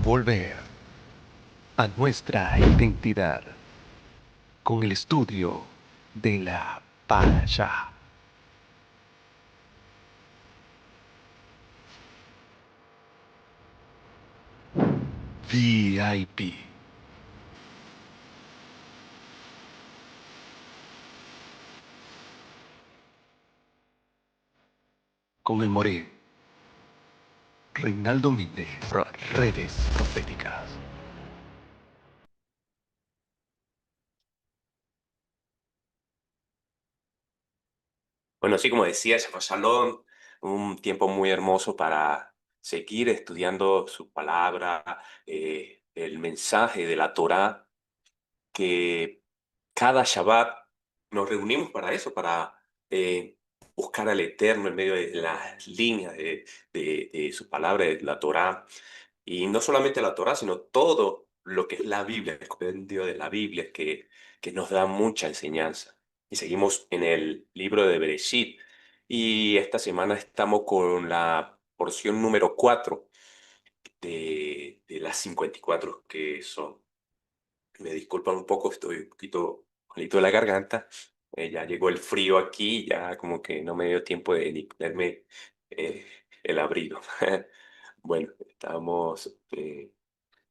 volver a nuestra identidad con el estudio de la Parashá. VIP. Con el Moré. Reinaldo Minde, Redes Proféticas. Bueno, así como decías, Shalom, un tiempo muy hermoso para seguir estudiando su palabra, el mensaje de la Torá, que cada Shabbat nos reunimos para eso, para buscar al Eterno en medio de las líneas de su palabra, de la Torá. Y no solamente la Torá, sino todo lo que es la Biblia, el compendio de la Biblia, que nos da mucha enseñanza. Y seguimos en el libro de Bereshit. Y esta semana estamos con la porción número 4 de las 54 que son. Me disculpan un poco, estoy un poquito malito de la garganta. Ya llegó el frío aquí, ya como que no me dio tiempo de ni ponerme el abrigo. Bueno, estamos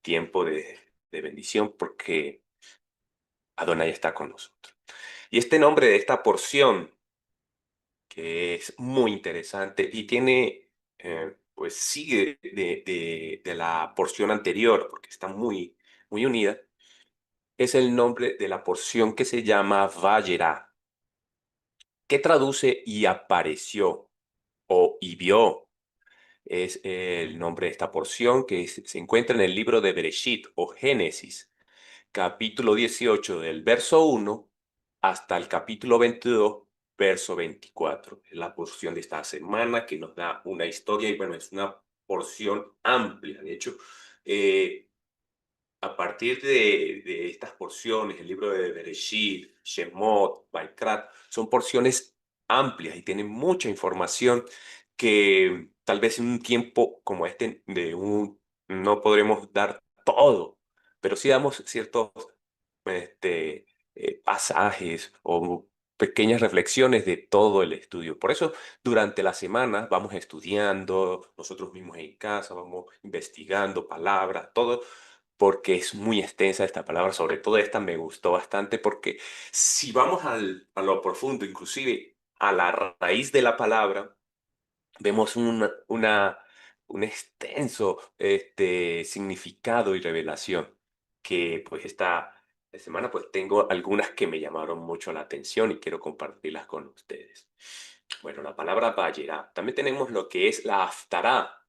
tiempo de bendición porque Adonai está con nosotros. Y este nombre de esta porción, que es muy interesante y tiene, pues sigue de la porción anterior, porque está muy unida, es el nombre de la porción que se llama Vayera, que traduce y apareció o y vio. Es el nombre de esta porción que se encuentra en el libro de Bereshit o Génesis, capítulo 18 del verso 1 hasta el capítulo 22, verso 24. Es la porción de esta semana que nos da una historia y bueno, es una porción amplia. De hecho, eh, a partir de estas porciones, el libro de Bereshit, Shemot, Vaikrat, son porciones amplias y tienen mucha información que tal vez en un tiempo como este no podremos dar todo, pero sí damos ciertos este, pasajes o pequeñas reflexiones de todo el estudio. Por eso, durante la semana vamos estudiando, nosotros mismos en casa, vamos investigando palabras, todo, porque es muy extensa esta palabra, sobre todo esta me gustó bastante, porque si vamos a lo profundo, inclusive a la raíz de la palabra, vemos un extenso significado y revelación que pues esta semana pues tengo algunas que me llamaron mucho la atención y quiero compartirlas con ustedes. Bueno, la palabra Vayera. También tenemos lo que es la Haftará,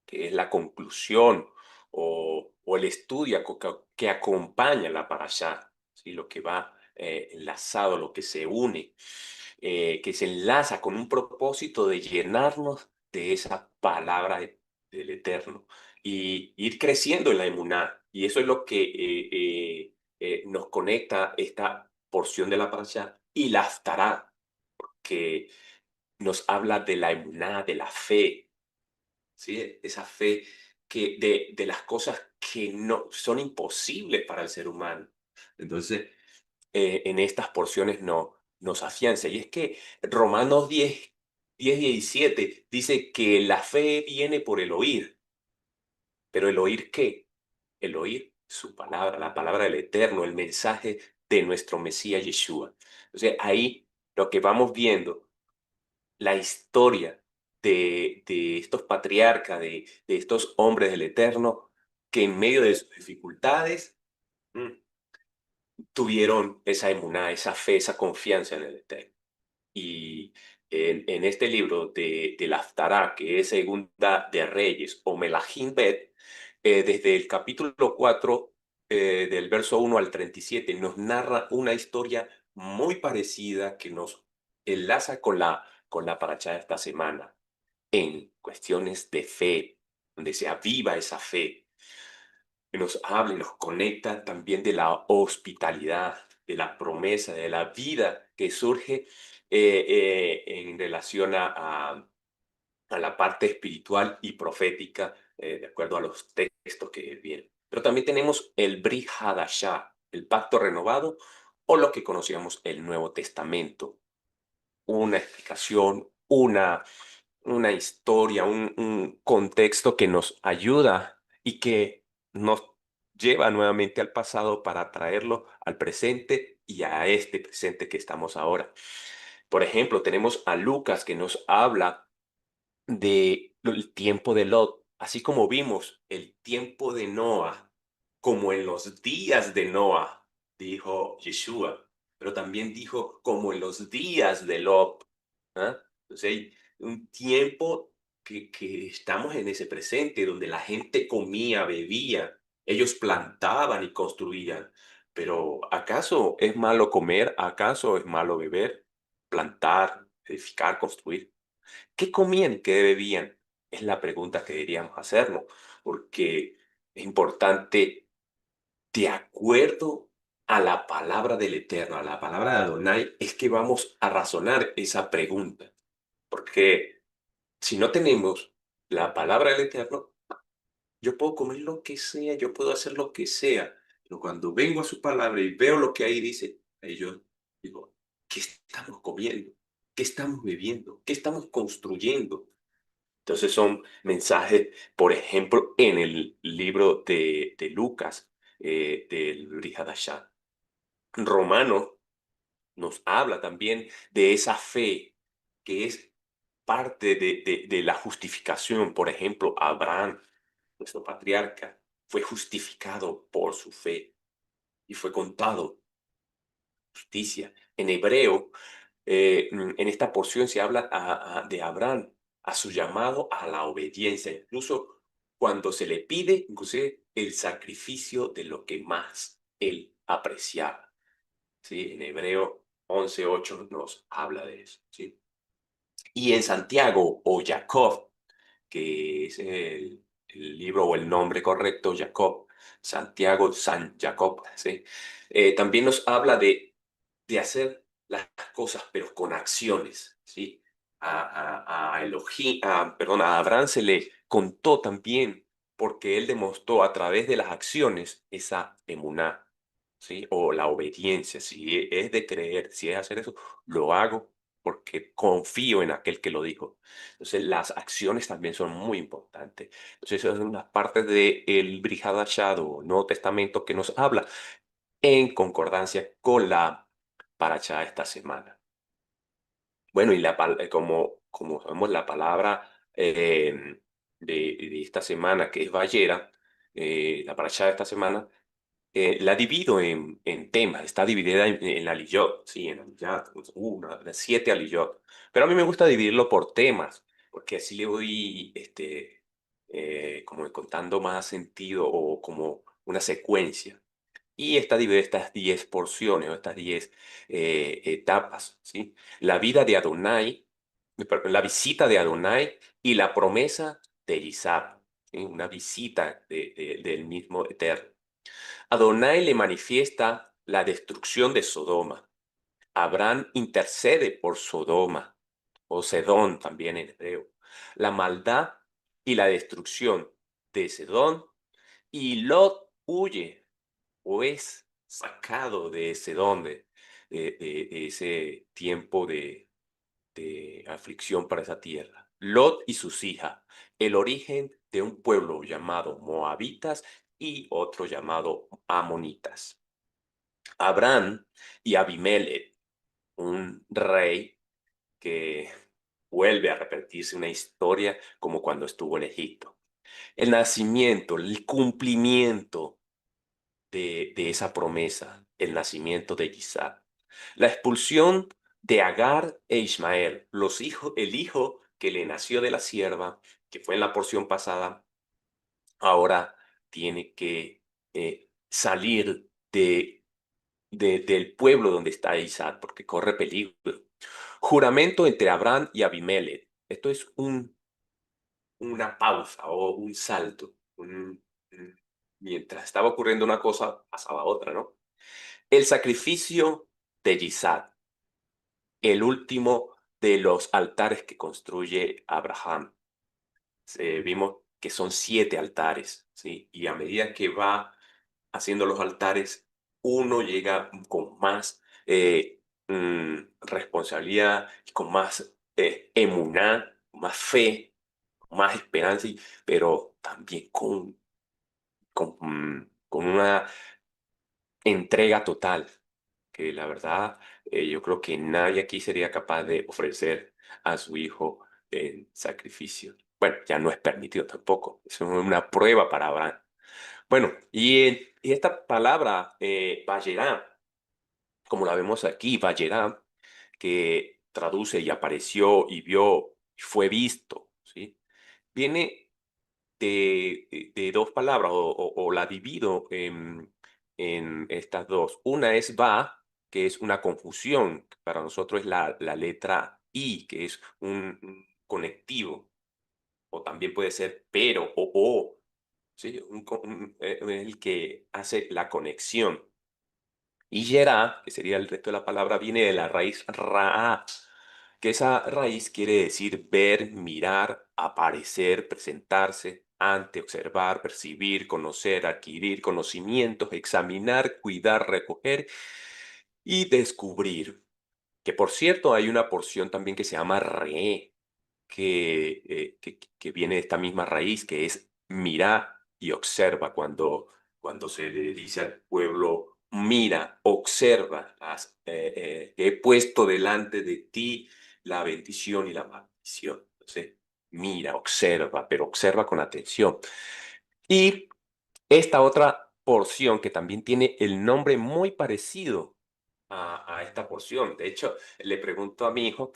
que es la conclusión o el estudio que acompaña la parashá, ¿sí? Lo que va enlazado, lo que se une, que se enlaza con un propósito de llenarnos de esa palabra del Eterno y ir creciendo en la emuná. Y eso es lo que nos conecta esta porción de la parashá y la haftará, que nos habla de la emuná, de la fe, ¿sí? Esa fe de las cosas que no son imposibles para el ser humano. Entonces, en estas porciones nos afianza. Y es que Romanos 10:17 dice que la fe viene por el oír. ¿Pero el oír qué? El oír su palabra, la palabra del Eterno, el mensaje de nuestro Mesías Yeshua. Entonces, ahí lo que vamos viendo la historia de estos patriarcas, de estos hombres del Eterno, que en medio de sus dificultades mm, tuvieron esa emuná, esa fe, esa confianza en el Eterno. Y en este libro de la Haftará, que es Segunda de Reyes o Melahim Bet, desde el capítulo 4, del verso 1 al 37, nos narra una historia muy parecida que nos enlaza con la paracha de esta semana en cuestiones de fe, donde se aviva esa fe, que nos habla y nos conecta también de la hospitalidad, de la promesa, de la vida que surge en relación a la parte espiritual y profética, de acuerdo a los textos que vienen. Pero también tenemos el Brit Hadashah, el pacto renovado, o lo que conocíamos el Nuevo Testamento. Una explicación, una historia, un contexto que nos ayuda y que nos lleva nuevamente al pasado para traerlo al presente y a este presente que estamos ahora. Por ejemplo, tenemos a Lucas que nos habla del tiempo de Lot, así como vimos el tiempo de Noah, como en los días de Noah, dijo Yeshua, pero también dijo como en los días de Lot. ¿Ah? Entonces hay un tiempo que estamos en ese presente, donde la gente comía, bebía, ellos plantaban y construían. Pero ¿acaso es malo comer? ¿Acaso es malo beber, plantar, edificar, construir? ¿Qué comían? ¿Qué bebían? Es la pregunta que deberíamos hacernos, porque es importante, de acuerdo a la palabra del Eterno, a la palabra de Adonai, es que vamos a razonar esa pregunta. Porque si no tenemos la palabra del Eterno, yo puedo comer lo que sea, yo puedo hacer lo que sea, pero cuando vengo a su palabra y veo lo que ahí dice, ahí yo digo, ¿qué estamos comiendo? ¿Qué estamos bebiendo? ¿Qué estamos construyendo? Entonces son mensajes, por ejemplo, en el libro de Lucas, del Brihadashah. Romano nos habla también de esa fe que es parte de la justificación. Por ejemplo, Abraham, nuestro patriarca, fue justificado por su fe y fue contado justicia. En hebreo, en esta porción se habla de Abraham, a su llamado a la obediencia, incluso cuando se le pide, inclusive el sacrificio de lo que más él apreciaba. ¿Sí? En Hebreo 11:8 nos habla de eso. ¿Sí? Y en Santiago o Jacob, que es el libro o el nombre correcto, Jacob, Santiago, San Jacob, ¿sí? También nos habla de hacer las cosas, pero con acciones, ¿sí? Perdón, a Abraham se le contó también, porque él demostró a través de las acciones esa emuná, ¿sí? O la obediencia, si es de creer, si es hacer eso, lo hago porque confío en aquel que lo dijo. Entonces, las acciones también son muy importantes. Entonces, esas son las partes del Brit Hadashah o Nuevo Testamento que nos habla en concordancia con la paracha esta semana. Bueno, y como sabemos, la palabra de esta semana, que es Vayera, la paracha de esta semana, la divido en temas, está dividida en aliyot, sí, en aliyot, de 7 aliyot. Pero a mí me gusta dividirlo por temas, porque así le voy como contando más sentido o como una secuencia. Y está dividida estas 10 porciones o estas 10 etapas, ¿sí? La vida de Adonai, perdón, la visita de Adonai y la promesa de Isaac, ¿sí? Una visita del mismo Eterno. Adonai le manifiesta la destrucción de Sodoma. Abraham intercede por Sodoma, o Sedón también en hebreo. La maldad y la destrucción de Sedón, y Lot huye o es sacado de Sedón, de ese tiempo de aflicción para esa tierra. Lot y sus hijas, el origen de un pueblo llamado Moabitas y otro llamado Amonitas. Abraham y Abimelech, un rey que vuelve a repetirse una historia como cuando estuvo en Egipto. El nacimiento, el cumplimiento de esa promesa, el nacimiento de Isaac. La expulsión de Agar e Ismael, el hijo que le nació de la sierva, que fue en la porción pasada, ahora tiene que salir del pueblo donde está Isaac, porque corre peligro. Juramento entre Abraham y Abimelech. Esto es una pausa o un salto. Mientras estaba ocurriendo una cosa, pasaba otra, ¿no? El sacrificio de Isaac, el último de los altares que construye Abraham. vimos que son 7 altares, ¿sí? Y a medida que va haciendo los altares, uno llega con más responsabilidad, con más emuná, más fe, más esperanza, pero también con una entrega total, que la verdad yo creo que nadie aquí sería capaz de ofrecer a su hijo en sacrificio. Bueno, ya no es permitido tampoco, es una prueba para Abraham. Bueno, y esta palabra, Vayerá, como la vemos aquí, Vayerá, que traduce y apareció y vio y fue visto, ¿sí? Viene de dos palabras o la divido en estas dos. Una es va, que es una confusión. Para nosotros es la letra I, que es un conectivo. O también puede ser pero o. ¿Sí? El que hace la conexión. Y yerá, que sería el resto de la palabra, viene de la raíz ra, que esa raíz quiere decir ver, mirar, aparecer, presentarse, ante, observar, percibir, conocer, adquirir conocimientos, examinar, cuidar, recoger y descubrir. Que por cierto, hay una porción también que se llama re, que viene de esta misma raíz, que es mira y observa. Cuando se le dice al pueblo, mira, observa, que he puesto delante de ti la bendición y la maldición. Entonces, mira, observa, pero observa con atención. Y esta otra porción que también tiene el nombre muy parecido a esta porción. De hecho, le pregunto a mi hijo,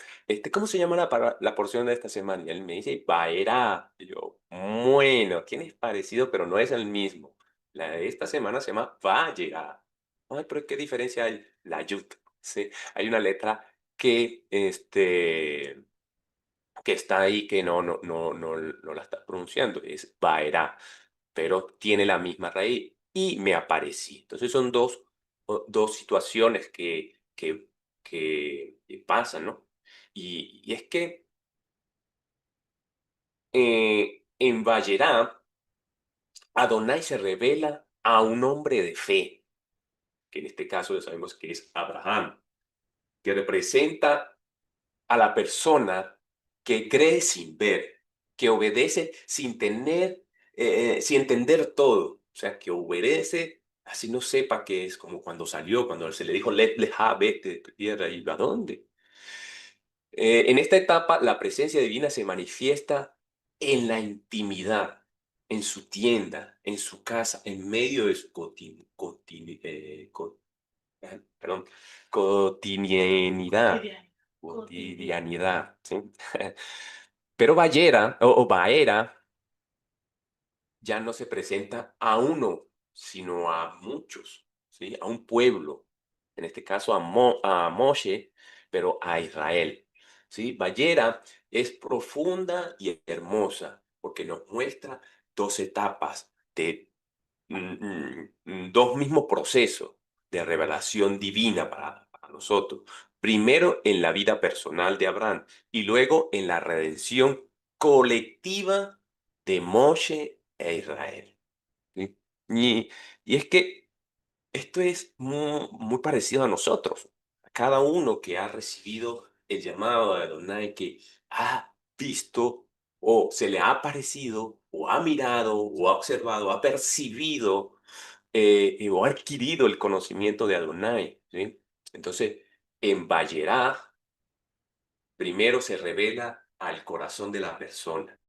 ¿cómo se llama la porción de esta semana? Y él me dice, Baera. Y yo, bueno, tienes parecido, pero no es el mismo. La de esta semana se llama Vayera. Ay, pero ¿qué diferencia hay? La yut. ¿Sí? Hay una letra que, que está ahí que no la está pronunciando. Es Baera, pero tiene la misma raíz y me aparecí. Entonces son dos situaciones que pasan, ¿no? Y es que en Vallerá, Adonai se revela a un hombre de fe, que en este caso ya sabemos que es Abraham, que representa a la persona que cree sin ver, que obedece sin entender todo. O sea, que obedece así no sepa qué es, como cuando salió, cuando se le dijo, leja, vete de tu tierra, ¿y a dónde? En esta etapa, la presencia divina se manifiesta en la intimidad, en su tienda, en su casa, en medio de su perdón, cotidianidad. Cotidianidad, ¿sí? Pero Ballera o Baera ya no se presenta a uno, sino a muchos, ¿sí? A un pueblo, en este caso a Moshe, pero a Israel, ¿sí? Ballera es profunda y hermosa porque nos muestra dos etapas de dos mismos procesos de revelación divina para nosotros. Primero en la vida personal de Abraham y luego en la redención colectiva de Moshe e Israel. ¿Sí? Y es que esto es muy parecido a nosotros. A cada uno que ha recibido el llamado de Adonai, que ha visto o se le ha aparecido o ha mirado o ha observado, ha percibido o ha adquirido el conocimiento de Adonai, ¿sí? Entonces, en Vayera primero se revela al corazón de la persona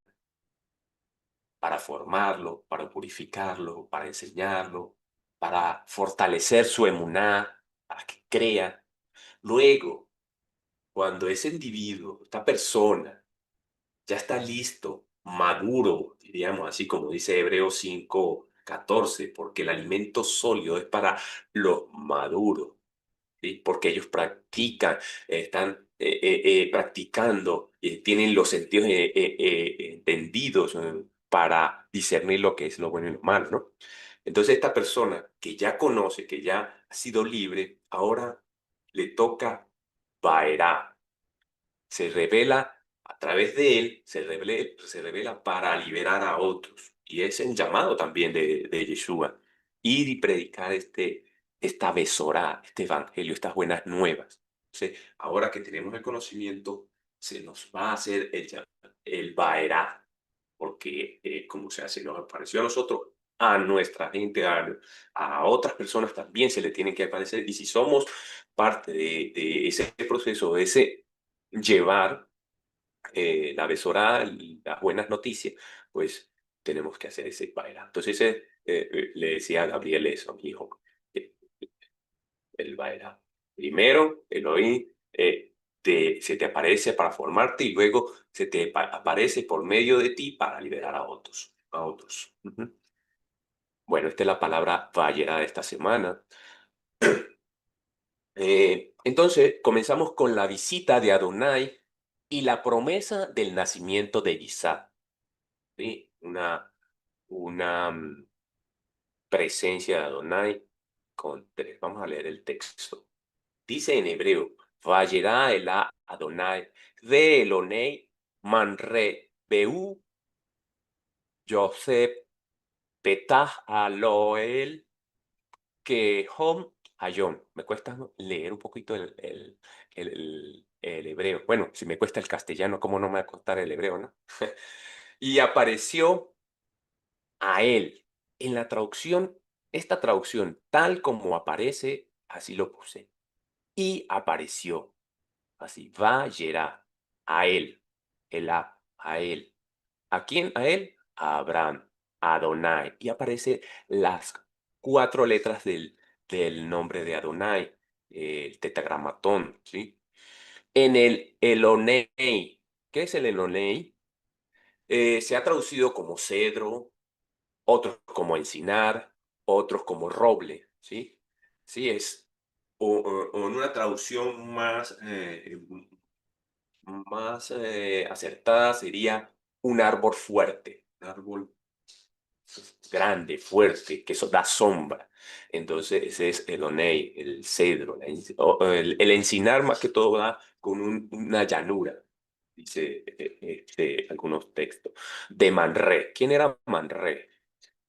para formarlo, para purificarlo, para enseñarlo, para fortalecer su emuná, para que crea. Luego, cuando ese individuo, esta persona, ya está listo, maduro, diríamos así como dice Hebreos 5:14, porque el alimento sólido es para los maduros, ¿sí? Porque ellos practican, están practicando, tienen los sentidos entendidos para discernir lo que es lo bueno y lo malo, ¿no? Entonces esta persona que ya conoce, que ya ha sido libre, ahora le toca Baerá, se revela A través de él se revela para liberar a otros. Y es el llamado también de Yeshua. Ir y predicar esta besorá, este evangelio, estas buenas nuevas. Entonces, ahora que tenemos el conocimiento, se nos va a hacer el Baerá, porque como se nos apareció a nosotros, a nuestra gente, a otras personas también se le tiene que aparecer. Y si somos parte de ese proceso, de ese llevar la besorá, las buenas noticias, pues tenemos que hacer ese baile. Entonces le decía a Gabriel eso, a mi hijo, eh, el baile. Primero, Elohim se te aparece para formarte y luego se te aparece por medio de ti para liberar a otros. A otros. Ujú. Bueno, esta es la palabra vayera de esta semana. Entonces, comenzamos con la visita de Adonai y la promesa del nacimiento de Isaac. ¿Sí? Una presencia de Adonai con tres. Vamos a leer el texto. Dice en hebreo, Vayera Elá Adonai de Elonei Manre Beu Yosef Petah Aloel que Hom Hayom. Me cuesta leer un poquito el hebreo. Bueno, si me cuesta el castellano, ¿cómo no me va a costar el hebreo, no? Y apareció a él. En la traducción, esta traducción, tal como aparece, así lo puse. Y apareció. Así, va, yerá, a él, a él. ¿A quién? A él, a Abraham, a Adonai. Y aparece las cuatro letras del nombre de Adonai, el tetragramatón, ¿sí? En el Elonei. ¿Qué es el Elonei? Se ha traducido como cedro, otros como encinar, otros como roble, ¿sí? Sí, o en una traducción más acertada sería un árbol fuerte, un árbol grande, fuerte, que eso da sombra. Entonces ese es el onei, el cedro, el encinar más que todo da con una llanura, dice algunos textos. De Manré. ¿Quién era Manré?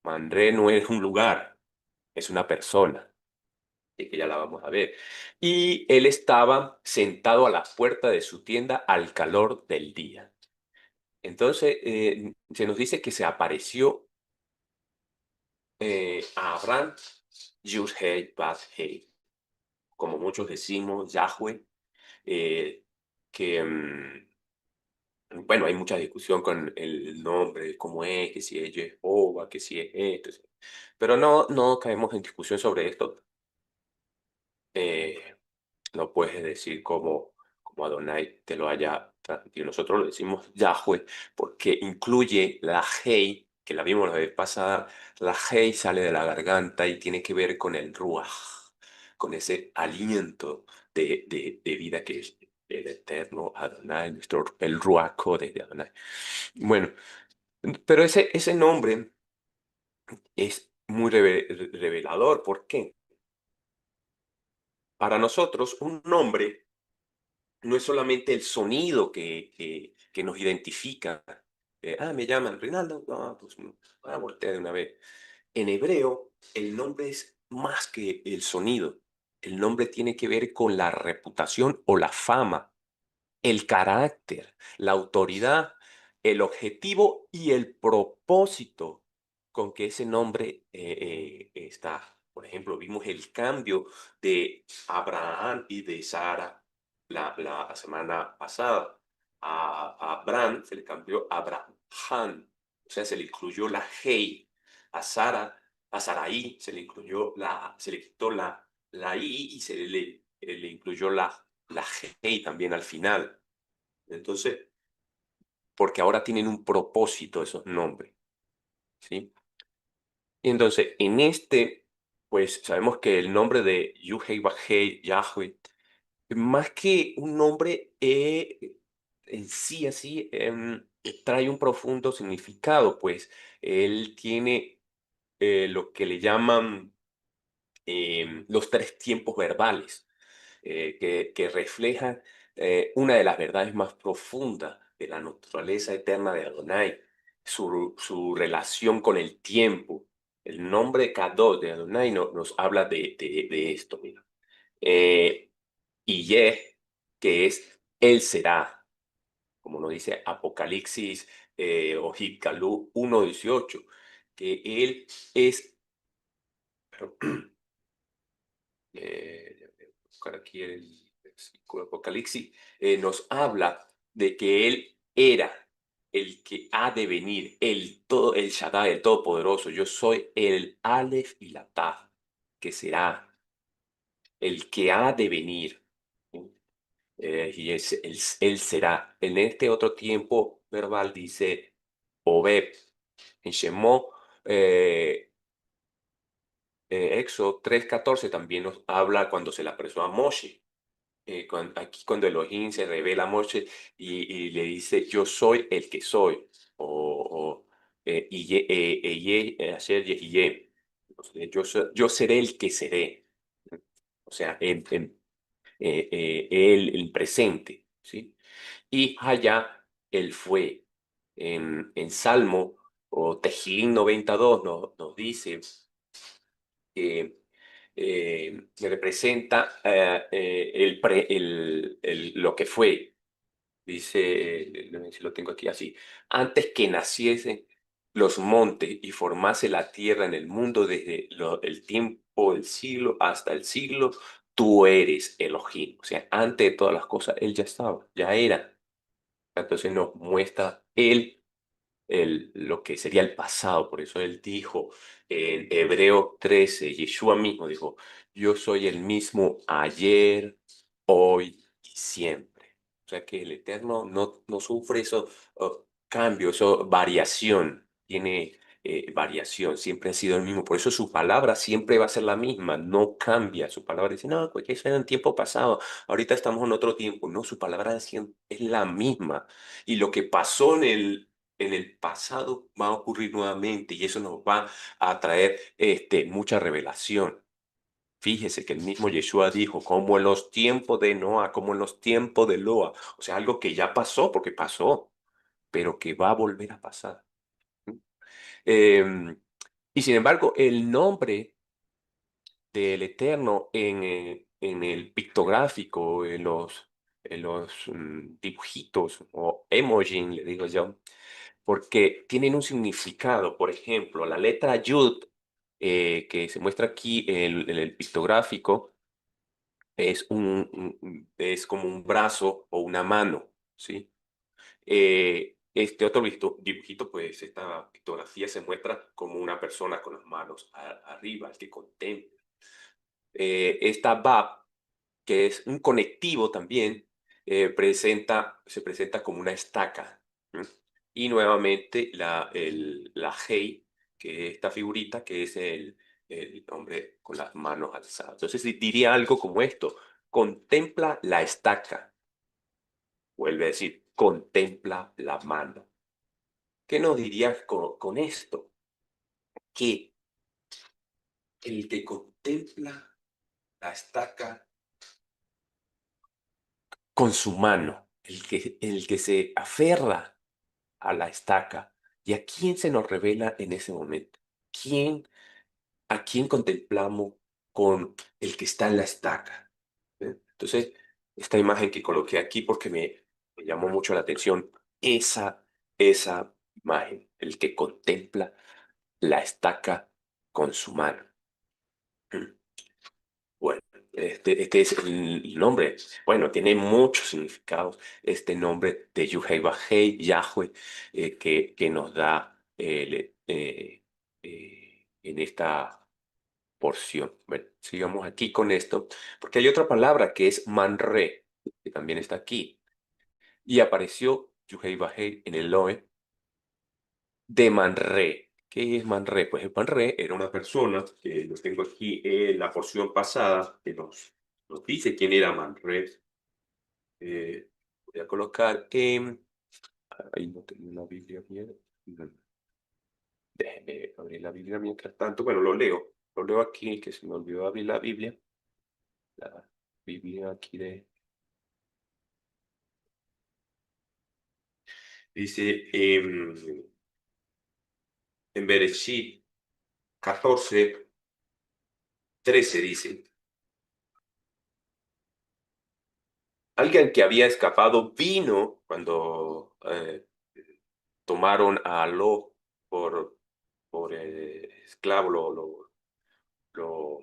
Manré no es un lugar, es una persona, y que ya la vamos a ver. Y él estaba sentado a la puerta de su tienda al calor del día. Entonces, se nos dice que se apareció a Abraham, Yud-Heh, Vav-Heh, como muchos decimos, Yahweh, eh, que, bueno, hay mucha discusión con el nombre, cómo es, que si es Jehová, que si es esto, pero no caemos en discusión sobre esto. Eh, no puedes decir como Adonai te lo haya transmitido. Nosotros lo decimos Yahweh porque incluye la Hei, que la vimos la vez pasada. La Hei sale de la garganta y tiene que ver con el Ruach, con ese aliento de vida que es el eterno Adonai, el Ruach Code de Adonai. Bueno, pero ese nombre es muy revelador. ¿Por qué? Para nosotros, un nombre no es solamente el sonido que nos identifica. Me llaman Rinaldo, no, pues voltea de una vez. En hebreo, el nombre es más que el sonido. El nombre tiene que ver con la reputación o la fama, el carácter, la autoridad, el objetivo y el propósito con que ese nombre está. Por ejemplo, vimos el cambio de Abraham y de Sara la semana pasada. A Abraham se le cambió Abraham, o sea, se le incluyó la Hei. A Sara, a Sarai se le quitó la I y le incluyó la Hei también al final. Entonces, porque ahora tienen un propósito esos nombres, ¿sí? Y entonces, pues sabemos que el nombre de Yuhei Bajei, Yahweh, más que un nombre en sí así, trae un profundo significado, pues él tiene lo que le llaman los tres tiempos verbales, que reflejan una de las verdades más profundas de la naturaleza eterna de Adonai, su relación con el tiempo. El nombre Kadosh de Adonai nos habla de esto, mira. Y Yeh, que es Él será, como nos dice Apocalipsis o Hikalu 1:18, que Él es, perdón, buscar aquí el versículo de Apocalipsis, nos habla de que Él era el que ha de venir, el Shaddai, el Todopoderoso. Yo soy el Aleph y la Taf, que será el que ha de venir. Y es, él será. En este otro tiempo verbal dice Obed. En Shemó, Éxodo 3:14 también nos habla cuando se le apresó a Moshe. Aquí cuando Elohim se revela a Moshe y le dice, yo soy el que soy. O Asher Yehiyeh. Yo seré el que seré. O sea, él, el presente. ¿Sí? Y allá él fue. En Salmo o Tejilín 92 nos dice que representa lo que fue. Dice, a ver si lo tengo aquí así, antes que naciesen los montes y formase la tierra en el mundo desde el tiempo del siglo hasta el siglo, tú eres Elohim. O sea, antes de todas las cosas, Él ya estaba, ya era. Entonces nos muestra Él lo que sería el pasado. Por eso él dijo en Hebreo 13, Yeshua mismo dijo, yo soy el mismo ayer, hoy y siempre. O sea que el Eterno no sufre eso, cambio, eso variación, tiene variación, siempre ha sido el mismo. Por eso su palabra siempre va a ser la misma, no cambia. Su palabra dice, no, pues que eso era en tiempo pasado, ahorita estamos en otro tiempo. No, su palabra es la misma. Y lo que pasó en el pasado va a ocurrir nuevamente y eso nos va a traer mucha revelación. Fíjese que el mismo Yeshua dijo, como en los tiempos de Noah, como en los tiempos de Loa. O sea, algo que ya pasó porque pasó, pero que va a volver a pasar. ¿Mm? Y sin embargo, el nombre del Eterno en el pictográfico, en los dibujitos o emoji, le digo yo, porque tienen un significado. Por ejemplo, la letra Yud, que se muestra aquí en el pictográfico, es como un brazo o una mano, ¿sí? Este otro dibujito, pues esta pictografía se muestra como una persona con las manos arriba, el que contempla. Esta Bab, que es un conectivo también, se presenta como una estaca. ¿Mm? Y nuevamente la Hei, que esta figurita, que es el hombre con las manos alzadas. Entonces diría algo como esto, contempla la estaca, vuelve a decir, contempla la mano. ¿Qué nos dirías con esto? Que el que contempla la estaca con su mano, el que se aferra a la estaca. ¿Y a quién se nos revela en ese momento? ¿A quién contemplamos con el que está en la estaca? Entonces, esta imagen que coloqué aquí porque me llamó mucho la atención, esa imagen, el que contempla la estaca con su mano. Bueno, este es el nombre. Bueno, tiene muchos significados este nombre de Yuhei Bajei, Yahweh, que nos da en esta porción. Bueno, sigamos aquí con esto, porque hay otra palabra que es manre, que también está aquí. Y apareció Yuhei Bajei en el Loe de Manre. ¿Qué es Manre? Pues el Manre era una persona, que lo tengo aquí en la porción pasada, que nos dice quién era Manre. Voy a colocar en... Ahí no tengo una Biblia bien. Déjeme abrir la Biblia mientras tanto. Bueno, lo leo. Lo leo aquí, que se me olvidó abrir la Biblia. La Biblia aquí de... Dice en Bereshit 14:13 dice, alguien que había escapado vino cuando tomaron a Lot por esclavo, lo-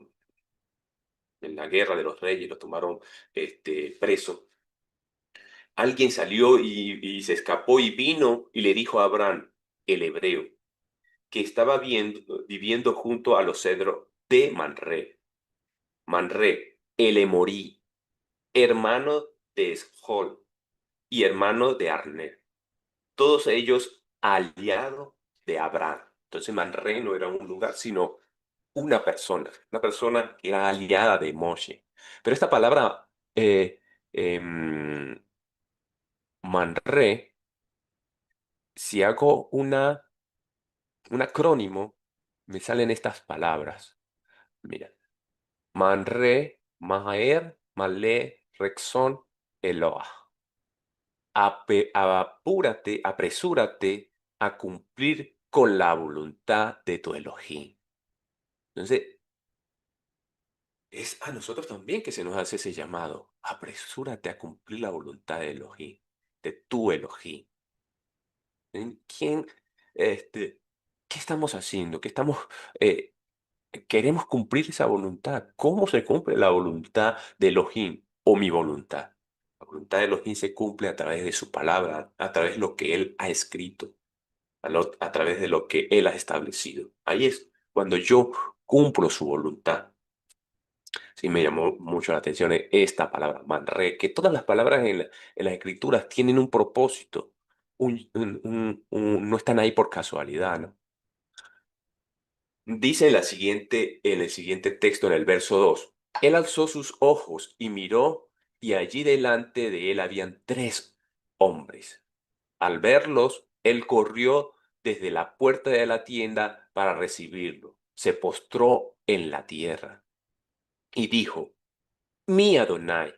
en la guerra de los reyes, lo tomaron preso. Alguien salió y se escapó y vino y le dijo a Abraham, el hebreo, que estaba viviendo junto a los cedros de Manré. Manré, el Emorí, hermano de Esjol y hermano de Arner. Todos ellos aliados de Abraham. Entonces Manré no era un lugar, sino una persona que era aliada de Moshe. Pero esta palabra em, Manré, si hago un acrónimo, me salen estas palabras. Mira, Manre, Maher, Malé, Rexón, Eloah. Apúrate, apresúrate a cumplir con la voluntad de tu Elohim. Entonces, es a nosotros también que se nos hace ese llamado. Apresúrate a cumplir la voluntad de Elohim, de tu Elohim. ¿En ¿Quién, qué estamos haciendo? Eh, queremos cumplir esa voluntad? ¿Cómo se cumple la voluntad de Elohim o mi voluntad? La voluntad de Elohim se cumple a través de su palabra, a través de lo que Él ha escrito, a través de lo que Él ha establecido. Ahí es cuando yo cumplo su voluntad. Sí, me llamó mucho la atención esta palabra, manre, que todas las palabras en las escrituras tienen un propósito, no están ahí por casualidad, ¿no? Dice en el siguiente texto, en el verso 2, él alzó sus ojos y miró, y allí delante de él habían tres hombres. Al verlos, él corrió desde la puerta de la tienda para recibirlo. Se postró en la tierra y dijo, mi Adonai,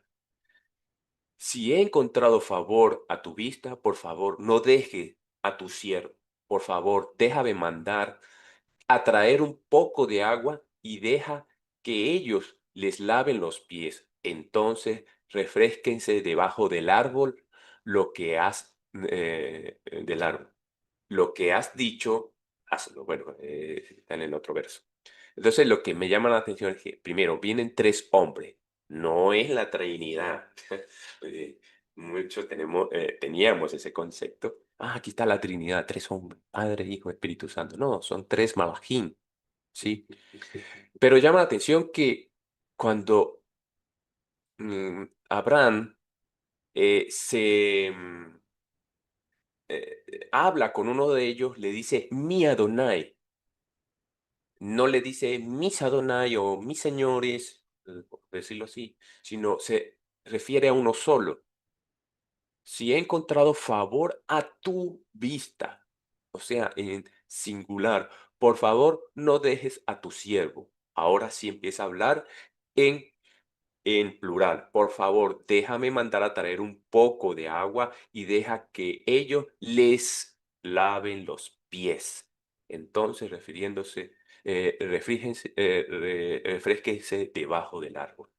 si he encontrado favor a tu vista, por favor, no deje a tu siervo. Por favor, déjame mandar a traer un poco de agua y deja que ellos les laven los pies. Entonces refresquense debajo del árbol lo que has del árbol. Lo que has dicho, hazlo. Bueno, está en el otro verso. Entonces lo que me llama la atención es que primero vienen tres hombres. No es la Trinidad. Eh, Muchos teníamos ese concepto. Ah, aquí está la Trinidad, tres hombres, Padre, Hijo, Espíritu Santo. No, son tres malachim, ¿sí? Pero llama la atención que cuando Abraham habla con uno de ellos, le dice mi Adonai, no le dice mis Adonai o mis señores, por decirlo así, sino se refiere a uno solo. Si he encontrado favor a tu vista, o sea, en singular, por favor, no dejes a tu siervo. Ahora sí empieza a hablar en, en plural. Por favor, déjame mandar a traer un poco de agua y deja que ellos les laven los pies. Entonces, refresquense debajo del árbol.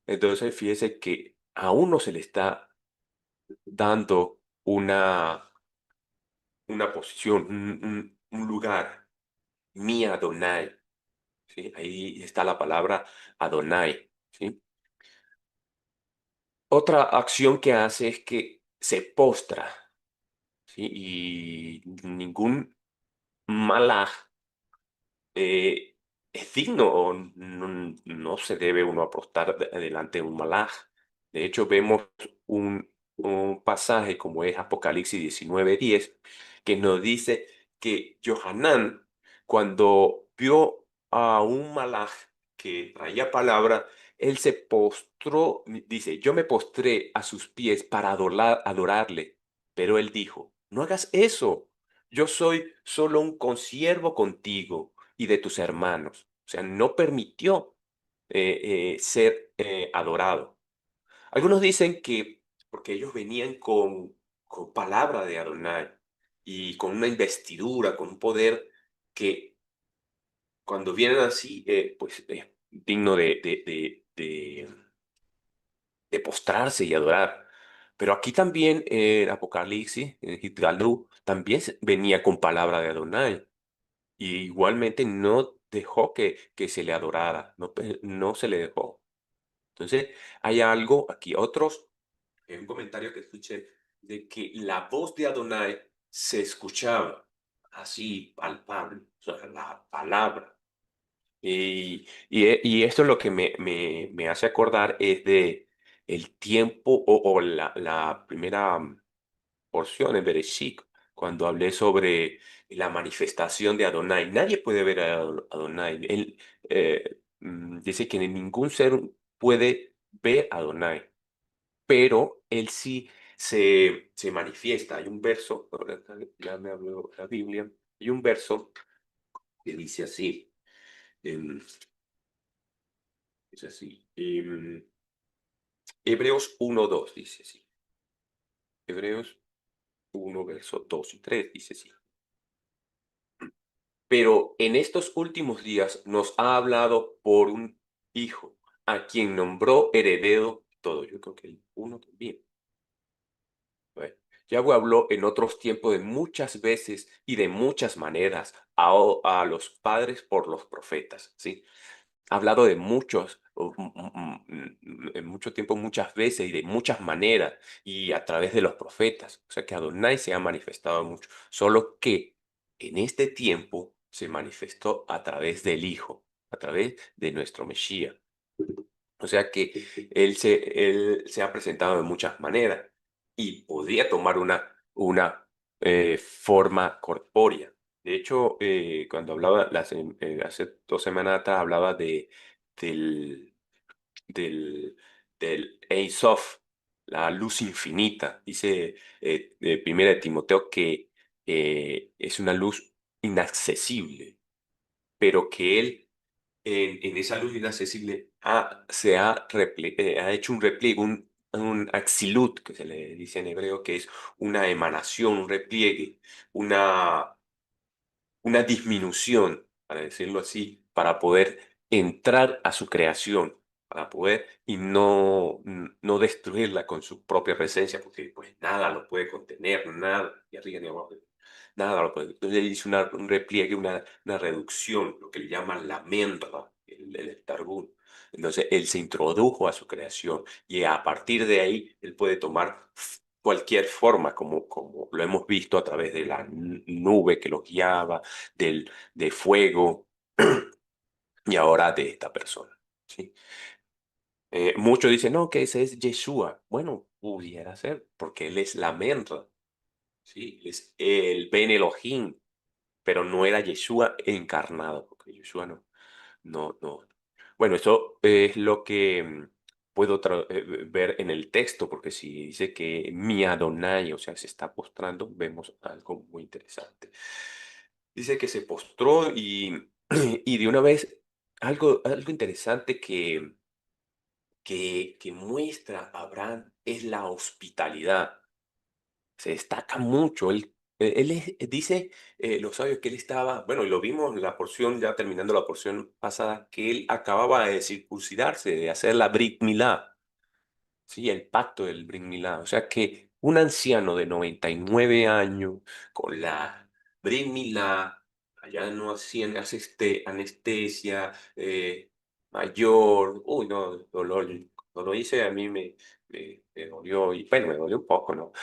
Entonces, fíjese que a uno se le está dando una posición, un lugar, mi Adonai, ¿sí? Ahí está la palabra Adonai, ¿sí? Otra acción que hace es que se postra, ¿sí? Y ningún malaj es digno o no se debe uno apostar delante de un malaj. De hecho, vemos un pasaje como es Apocalipsis 19:10 que nos dice que Johanán, cuando vio a un malaj que traía palabra, él se postró, dice, yo me postré a sus pies para adorarle, pero él dijo, no hagas eso, yo soy solo un consiervo contigo y de tus hermanos. O sea, no permitió ser adorado. Algunos dicen que porque ellos venían con palabra de Adonai y con una investidura, con un poder que cuando vienen así, pues es digno de postrarse y adorar. Pero aquí también en Apocalipsis, en Gitgalú, también venía con palabra de Adonai. Y igualmente no dejó que se le adorara, no, no se le dejó. Entonces, hay algo aquí, un comentario que escuché, de que la voz de Adonai se escuchaba así, palpable, o sea, la palabra. Y esto es lo que me hace acordar es de el tiempo o la primera porción en Bereshit, cuando hablé sobre la manifestación de Adonai. Nadie puede ver a Adonai. Él dice que ningún ser puede ver a Adonai, pero él sí se manifiesta. Hay un verso, ahora ya me habló la Biblia, hay un verso que dice así, em, es así, Hebreos 1:2 dice así. Hebreos 1, verso 2 y 3 dice así. Pero en estos últimos días nos ha hablado por un hijo, a quien nombró heredero de todo. Yo creo que el uno también. Bueno, Yahweh habló en otros tiempos de muchas veces y de muchas maneras a los padres por los profetas, ¿sí? Ha hablado de muchos, en mucho tiempo, muchas veces y de muchas maneras y a través de los profetas. O sea que Adonai se ha manifestado mucho, solo que en este tiempo se manifestó a través del Hijo, a través de nuestro Mesías. O sea que él se ha presentado de muchas maneras y podría tomar una forma corpórea. De hecho, cuando hablaba hace 2 semanas atrás, hablaba del, del, del Ein Sof, la luz infinita. Dice Primera de Timoteo que es una luz inaccesible, pero que él en esa luz inaccesible ha hecho un repliegue, un axilut, que se le dice en hebreo, que es una emanación, un repliegue, una, una disminución, para decirlo así, para poder entrar a su creación, para poder y no destruirla con su propia presencia, porque pues nada lo puede contener, nada, ni arriba ni abajo, nada lo puede. Entonces él hizo un repliegue, una reducción, lo que le llaman la mendra, el Targum. Entonces él se introdujo a su creación y a partir de ahí él puede tomar cualquier forma, como lo hemos visto a través de la nube que los guiaba, de fuego y ahora de esta persona. ¿Sí? Muchos dicen, no, que ese es Yeshua. Bueno, pudiera ser, porque él es la Menra, ¿sí? Es el Ben Elohim, pero no era Yeshua encarnado, porque Yeshua no. Bueno, eso es lo que puedo ver en el texto, porque si dice que mi Adonai, o sea, se está postrando, vemos algo muy interesante. Dice que se postró y, y de una vez algo interesante que muestra Abraham es la hospitalidad. Se destaca mucho. Dice los sabios que él estaba, bueno, y lo vimos en la porción, ya terminando la porción pasada, que él acababa de circuncidarse, de hacer la Brit Milá. Sí, el pacto del Brit Milá. O sea que un anciano de 99 años con la Brit Milá, allá no hacían anestesia mayor, uy, no, dolor. Cuando lo hice a mí me dolió, y bueno, me dolió un poco, ¿no?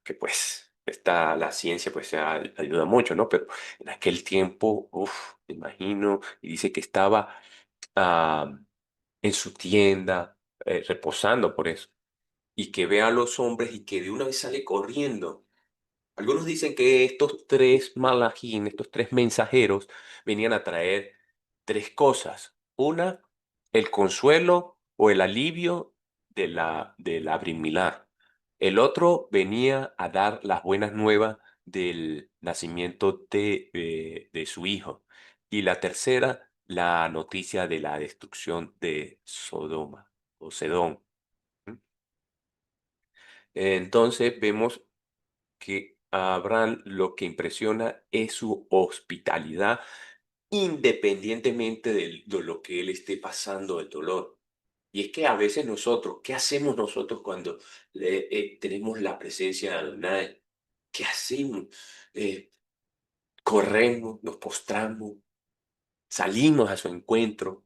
Que pues la ciencia pues ayuda mucho, ¿no? Pero en aquel tiempo, uff, me imagino, y dice que estaba ah, en su tienda, reposando por eso y que ve a los hombres y que de una vez sale corriendo. Algunos dicen que estos tres malajín, estos tres mensajeros, venían a traer tres cosas. Una, el consuelo o el alivio de la Brit Milá. El otro venía a dar las buenas nuevas del nacimiento de su hijo. Y la tercera, la noticia de la destrucción de Sodoma o Sedón. Entonces vemos que a Abraham lo que impresiona es su hospitalidad, independientemente de lo que él esté pasando, el dolor. Y es que a veces nosotros, ¿qué hacemos nosotros cuando tenemos la presencia de Adonai? ¿Qué hacemos? Eh, Corremos, nos postramos, salimos a su encuentro.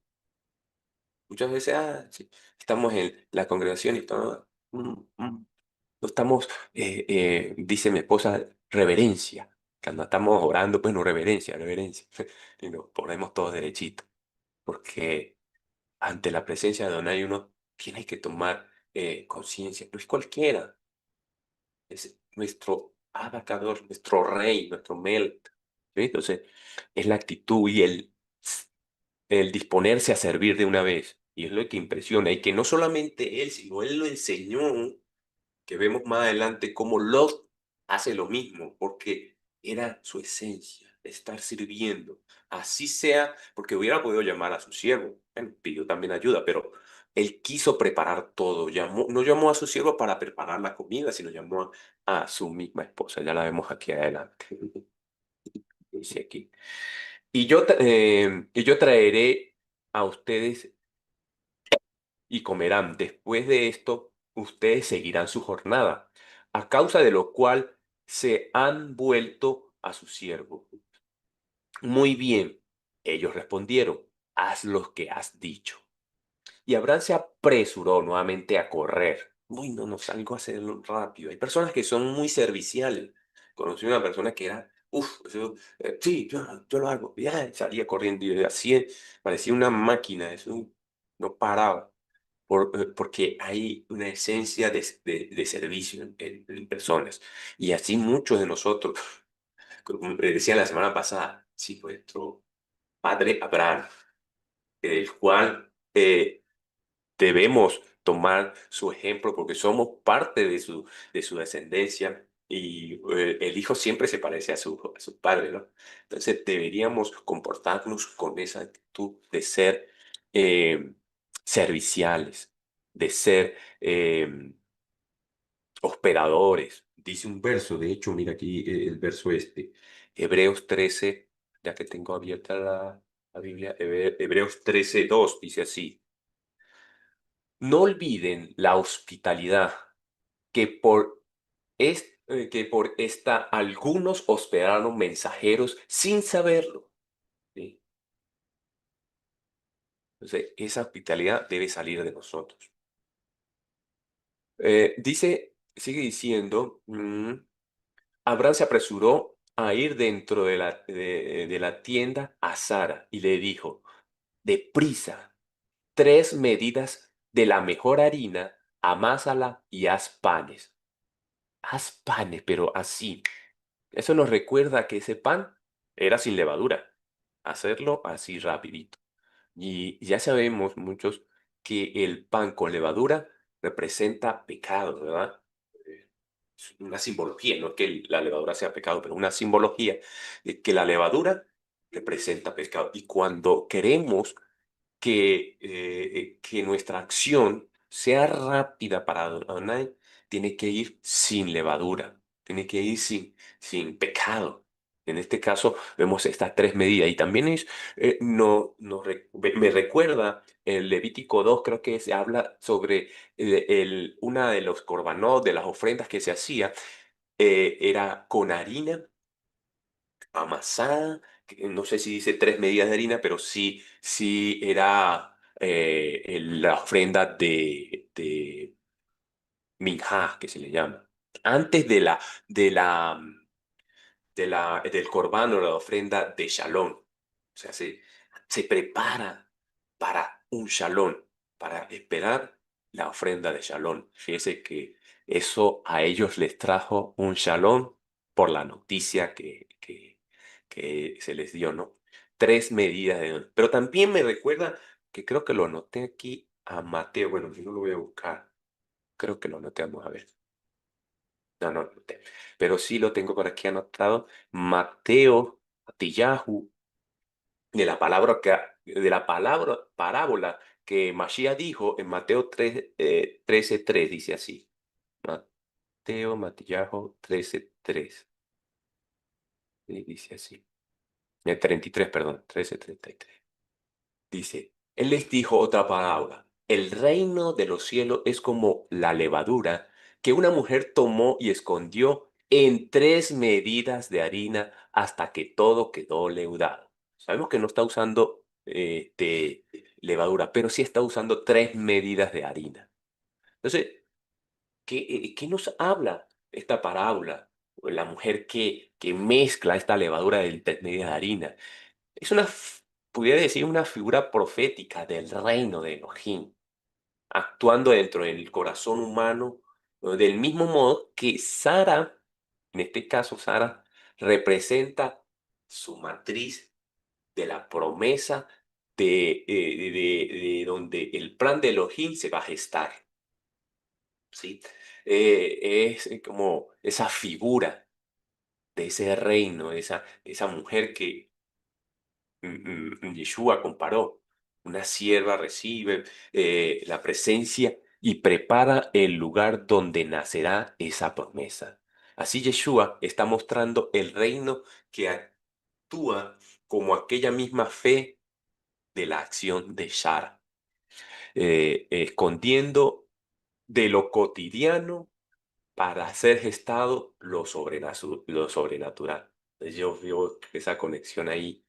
Muchas veces sí, estamos en la congregación y estamos, no estamos, dice mi esposa, reverencia. Cuando estamos orando, pues no reverencia, reverencia. Y nos ponemos todos derechitos. Porque ante la presencia de Adonai uno tiene que tomar conciencia. No es cualquiera, es nuestro abacador, nuestro rey, nuestro mel. ¿Sí? Entonces, es la actitud y el disponerse a servir de una vez. Y es lo que impresiona. Y que no solamente él, sino él lo enseñó, que vemos más adelante cómo Lot hace lo mismo, porque era su esencia, estar sirviendo. Así sea, porque hubiera podido llamar a su siervo, bueno, pidió también ayuda, pero él quiso preparar todo. No llamó a su siervo para preparar la comida, sino llamó a su misma esposa. Ya la vemos aquí adelante. Dice aquí. Y yo traeré a ustedes y comerán. Después de esto, ustedes seguirán su jornada, a causa de lo cual se han vuelto a su siervo. Muy bien, ellos respondieron, haz lo que has dicho. Y Abraham se apresuró nuevamente a correr. Uy, no, no salgo a hacerlo rápido. Hay personas que son muy serviciales. Conocí una persona que era, sí, yo lo hago. Ya salía corriendo y así parecía una máquina, eso no paraba porque hay una esencia de servicio en personas. Y así muchos de nosotros, como le decía la semana pasada, sí, nuestro padre Abraham, del cual debemos tomar su ejemplo porque somos parte de su descendencia. Y el hijo siempre se parece a su padre, ¿no? Entonces deberíamos comportarnos con esa actitud de ser eh, serviciales, de ser hospedadores. Dice un verso, de hecho, mira aquí el verso este, Hebreos 13, ya que tengo abierta la Biblia, Hebreos 13:2 dice así. No olviden la hospitalidad que por esta algunos hospedaron mensajeros sin saberlo. ¿Sí? Entonces, esa hospitalidad debe salir de nosotros. Sigue diciendo, Abraham se apresuró a ir dentro de la tienda a Sara y le dijo, deprisa, 3 medidas de la mejor harina, amásala y haz panes. Haz panes, pero así. Eso nos recuerda que ese pan era sin levadura. Hacerlo así rapidito. Y ya sabemos muchos que el pan con levadura representa pecado, ¿verdad? Es una simbología, no es que la levadura sea pecado, pero una simbología de que la levadura representa pecado. Y cuando queremos que nuestra acción sea rápida para Adonai, tiene que ir sin levadura, tiene que ir sin pecado. En este caso vemos estas 3 medidas y también me recuerda el Levítico 2, creo que se habla sobre una de los corbanot, de las ofrendas que se hacía, era con harina amasada, no sé si dice 3 medidas de harina, pero sí, sí era la ofrenda de minjá, que se le llama. Antes de la, del corbán o la ofrenda de shalom. O sea, se prepara para un shalom, para esperar la ofrenda de shalom. Fíjese que eso a ellos les trajo un shalom por la noticia que se les dio, ¿no? 3 medidas Pero también me recuerda que creo que lo anoté aquí a Mateo. Bueno, yo no lo voy a buscar. Creo que lo anoté, vamos a ver. No, no, pero sí lo tengo por aquí anotado. Mateo, Matillahu, de la palabra parábola que Mashiach dijo en Mateo 13:3 dice así, ¿no? Mateo Matillahu 13:3. Y dice así. 33, perdón, 13:33. Dice, él les dijo otra parábola. El reino de los cielos es como la levadura que una mujer tomó y escondió en 3 medidas de harina hasta que todo quedó leudado. Sabemos que no está usando levadura, pero sí está usando 3 medidas de harina. Entonces, ¿qué nos habla esta parábola? La mujer que mezcla esta levadura de 3 medidas de harina. Es pudiera decir, una figura profética del reino de Elohim, actuando dentro del corazón humano, del mismo modo que Sara, en este caso Sara, representa su matriz de la promesa de donde el plan de Elohim se va a gestar, ¿sí? Es como esa figura de ese reino, esa mujer que Yeshua comparó. Una sierva recibe la presencia y prepara el lugar donde nacerá esa promesa. Así Yeshua está mostrando el reino que actúa como aquella misma fe de la acción de Sara, escondiendo de lo cotidiano para ser gestado lo sobrenatural. Entonces, yo veo esa conexión ahí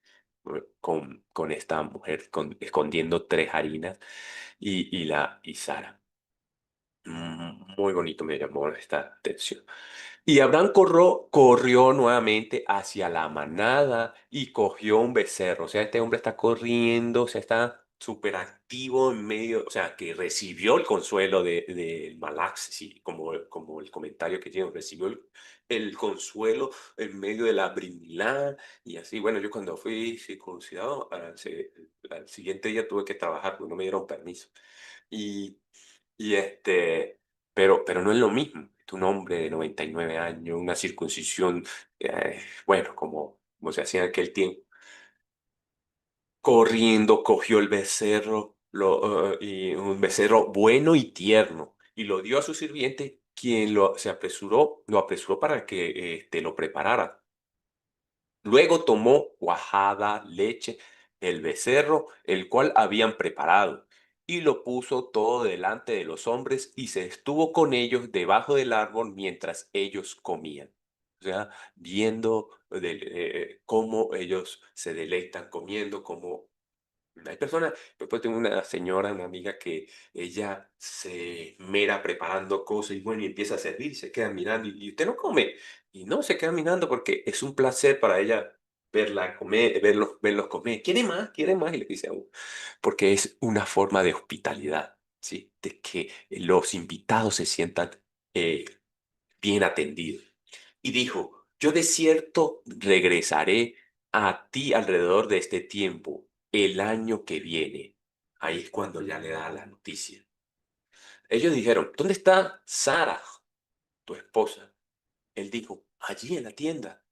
con esta mujer escondiendo 3 harinas y Sara. Muy bonito me llamó esta atención. Y Abraham corrió nuevamente hacia la manada y cogió un becerro. O sea, este hombre está corriendo, o sea, está súper activo en medio, o sea, que recibió el consuelo de Malach, sí, como el comentario que tiene, recibió el consuelo en medio de la Brimilá y así. Bueno, yo cuando fui circuncidado, al siguiente día tuve que trabajar porque no me dieron permiso. Y, y pero no es lo mismo. Un hombre de 99 años, una circuncisión, bueno, como se hacía en aquel tiempo, corriendo, cogió el becerro, y un becerro bueno y tierno, y lo dio a su sirviente, quien lo apresuró para que lo preparara. Luego tomó cuajada, leche, el becerro, el cual habían preparado, y lo puso todo delante de los hombres, y se estuvo con ellos debajo del árbol mientras ellos comían. O sea, viendo cómo ellos se deleitan comiendo, cómo hay personas, después tengo una señora, una amiga que ella se mera preparando cosas y bueno, y empieza a servir, y se queda mirando y usted no come. Y no, se queda mirando porque es un placer para ella verla comer, verlos comer. ¿Quiere más? ¿Quiere más? Y le dice a uno, porque es una forma de hospitalidad, ¿sí? De que los invitados se sientan eh, bien atendidos. Y dijo, yo de cierto regresaré a ti alrededor de este tiempo, el año que viene. Ahí es cuando ya le da la noticia. Ellos dijeron, ¿dónde está Sara, tu esposa? Él dijo, allí en la tienda.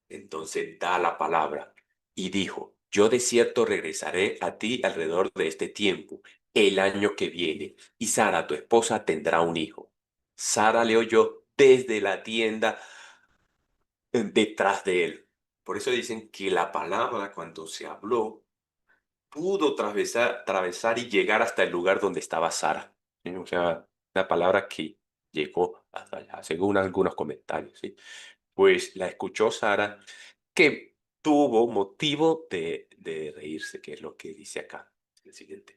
Entonces da la palabra y dijo, yo de cierto regresaré a ti alrededor de este tiempo, el año que viene, y Sara, tu esposa, tendrá un hijo. Sara le oyó desde la tienda detrás de él. Por eso dicen que la palabra cuando se habló pudo atravesar y llegar hasta el lugar donde estaba Sara. ¿Sí? O sea, la palabra que llegó hasta allá, según algunos comentarios. ¿Sí? Pues la escuchó Sara, que tuvo motivo de reírse, que es lo que dice acá. El siguiente.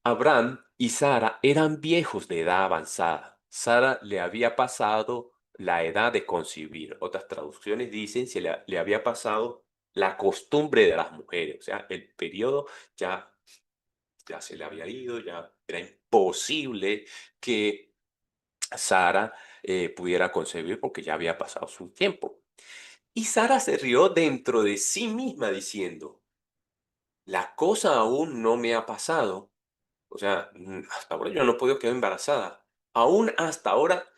Abraham y Sara eran viejos de edad avanzada. Sara le había pasado la edad de concebir. Otras traducciones dicen le había pasado la costumbre de las mujeres. O sea, el periodo ya, ya se le había ido, ya era imposible que Sara pudiera concebir porque ya había pasado su tiempo. Y Sara se rió dentro de sí misma diciendo, la cosa aún no me ha pasado. O sea, hasta ahora yo no he podido quedar embarazada. Aún hasta ahora,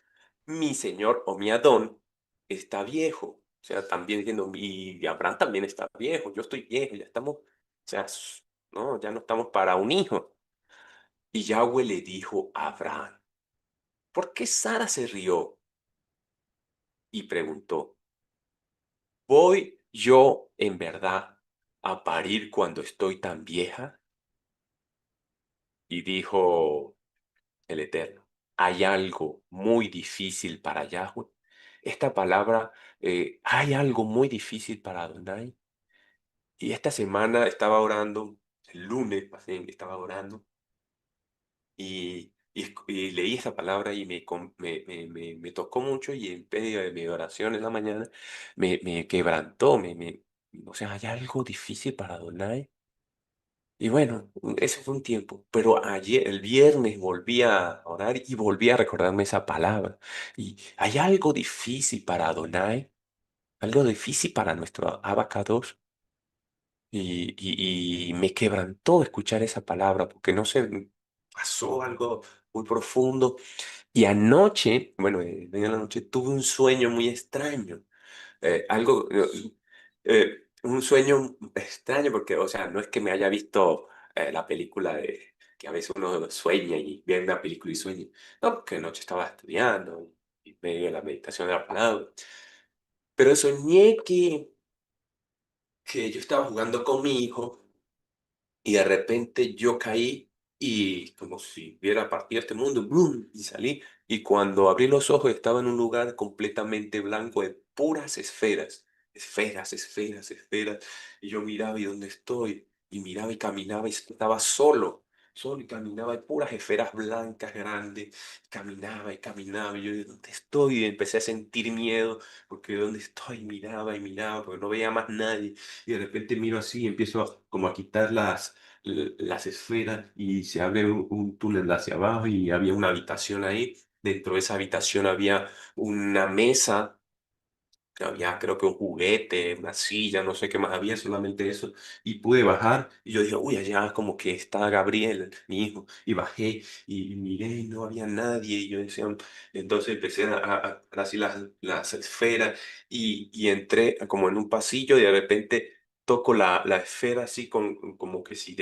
mi señor o mi Adón está viejo. O sea, también diciendo, y Abraham también está viejo, yo estoy viejo, ya estamos, o sea, no, ya no estamos para un hijo. Y Yahweh le dijo a Abraham, ¿por qué Sara se rió? y preguntó, ¿voy yo en verdad a parir cuando estoy tan vieja? Y dijo el Eterno, hay algo muy difícil para Yahweh. Esta palabra, hay algo muy difícil para Adonai. Y esta semana estaba orando, el lunes más bien, estaba orando y leí esa palabra y me tocó mucho y en medio de mi oración en la mañana me quebrantó, o sea, hay algo difícil para Adonai. Y bueno, ese fue un tiempo, pero ayer, el viernes, volví a orar y volví a recordarme esa palabra. Y hay algo difícil para Adonai, algo difícil para nuestro Abacados. Y me quebrantó escuchar esa palabra, porque no sé, pasó algo muy profundo. Y anoche, bueno, en la noche tuve un sueño muy extraño. Algo, un sueño extraño porque, o sea, no es que me haya visto la película de que a veces uno sueña y ve una película y sueña. No, porque anoche estaba estudiando y medio de la meditación de la palabra. Pero soñé que yo estaba jugando con mi hijo y de repente yo caí y como si viera partir este mundo, ¡brum! Y salí. Y cuando abrí los ojos estaba en un lugar completamente blanco de puras esferas, esferas, esferas, esferas. Y yo miraba y dónde estoy. Y miraba y caminaba y estaba solo, solo y caminaba de puras esferas blancas grandes. Caminaba y caminaba y yo, ¿de dónde estoy? Y empecé a sentir miedo porque de dónde estoy, y miraba, porque no veía más nadie. Y de repente miro así y empiezo como a quitar las esferas y se abre un túnel hacia abajo y había una habitación ahí. Dentro de esa habitación había una mesa, había creo que un juguete, una silla, no sé qué más había, solamente eso. Y pude bajar y yo dije, uy, allá como que está Gabriel, mi hijo. Y bajé y miré y no había nadie. Y yo decía, entonces empecé a así las esferas y entré como en un pasillo y de repente toco la esfera así como que si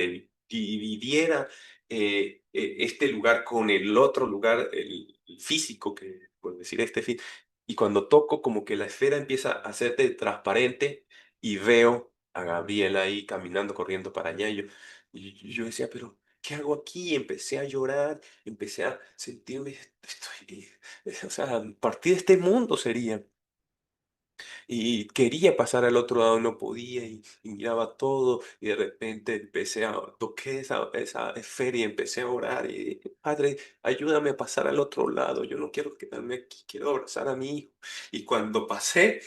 dividiera este lugar con el otro lugar, el físico, que por decir y cuando toco, como que la esfera empieza a hacerte transparente y veo a Gabriela ahí caminando, corriendo para allá. Y yo decía, pero ¿qué hago aquí? Y empecé a llorar, empecé a sentirme, o sea, partir de este mundo sería. Y quería pasar al otro lado, no podía, y miraba todo, y de repente toqué esa esfera y empecé a orar, y dije, Padre, ayúdame a pasar al otro lado, yo no quiero quedarme aquí, quiero abrazar a mi hijo. Y cuando pasé,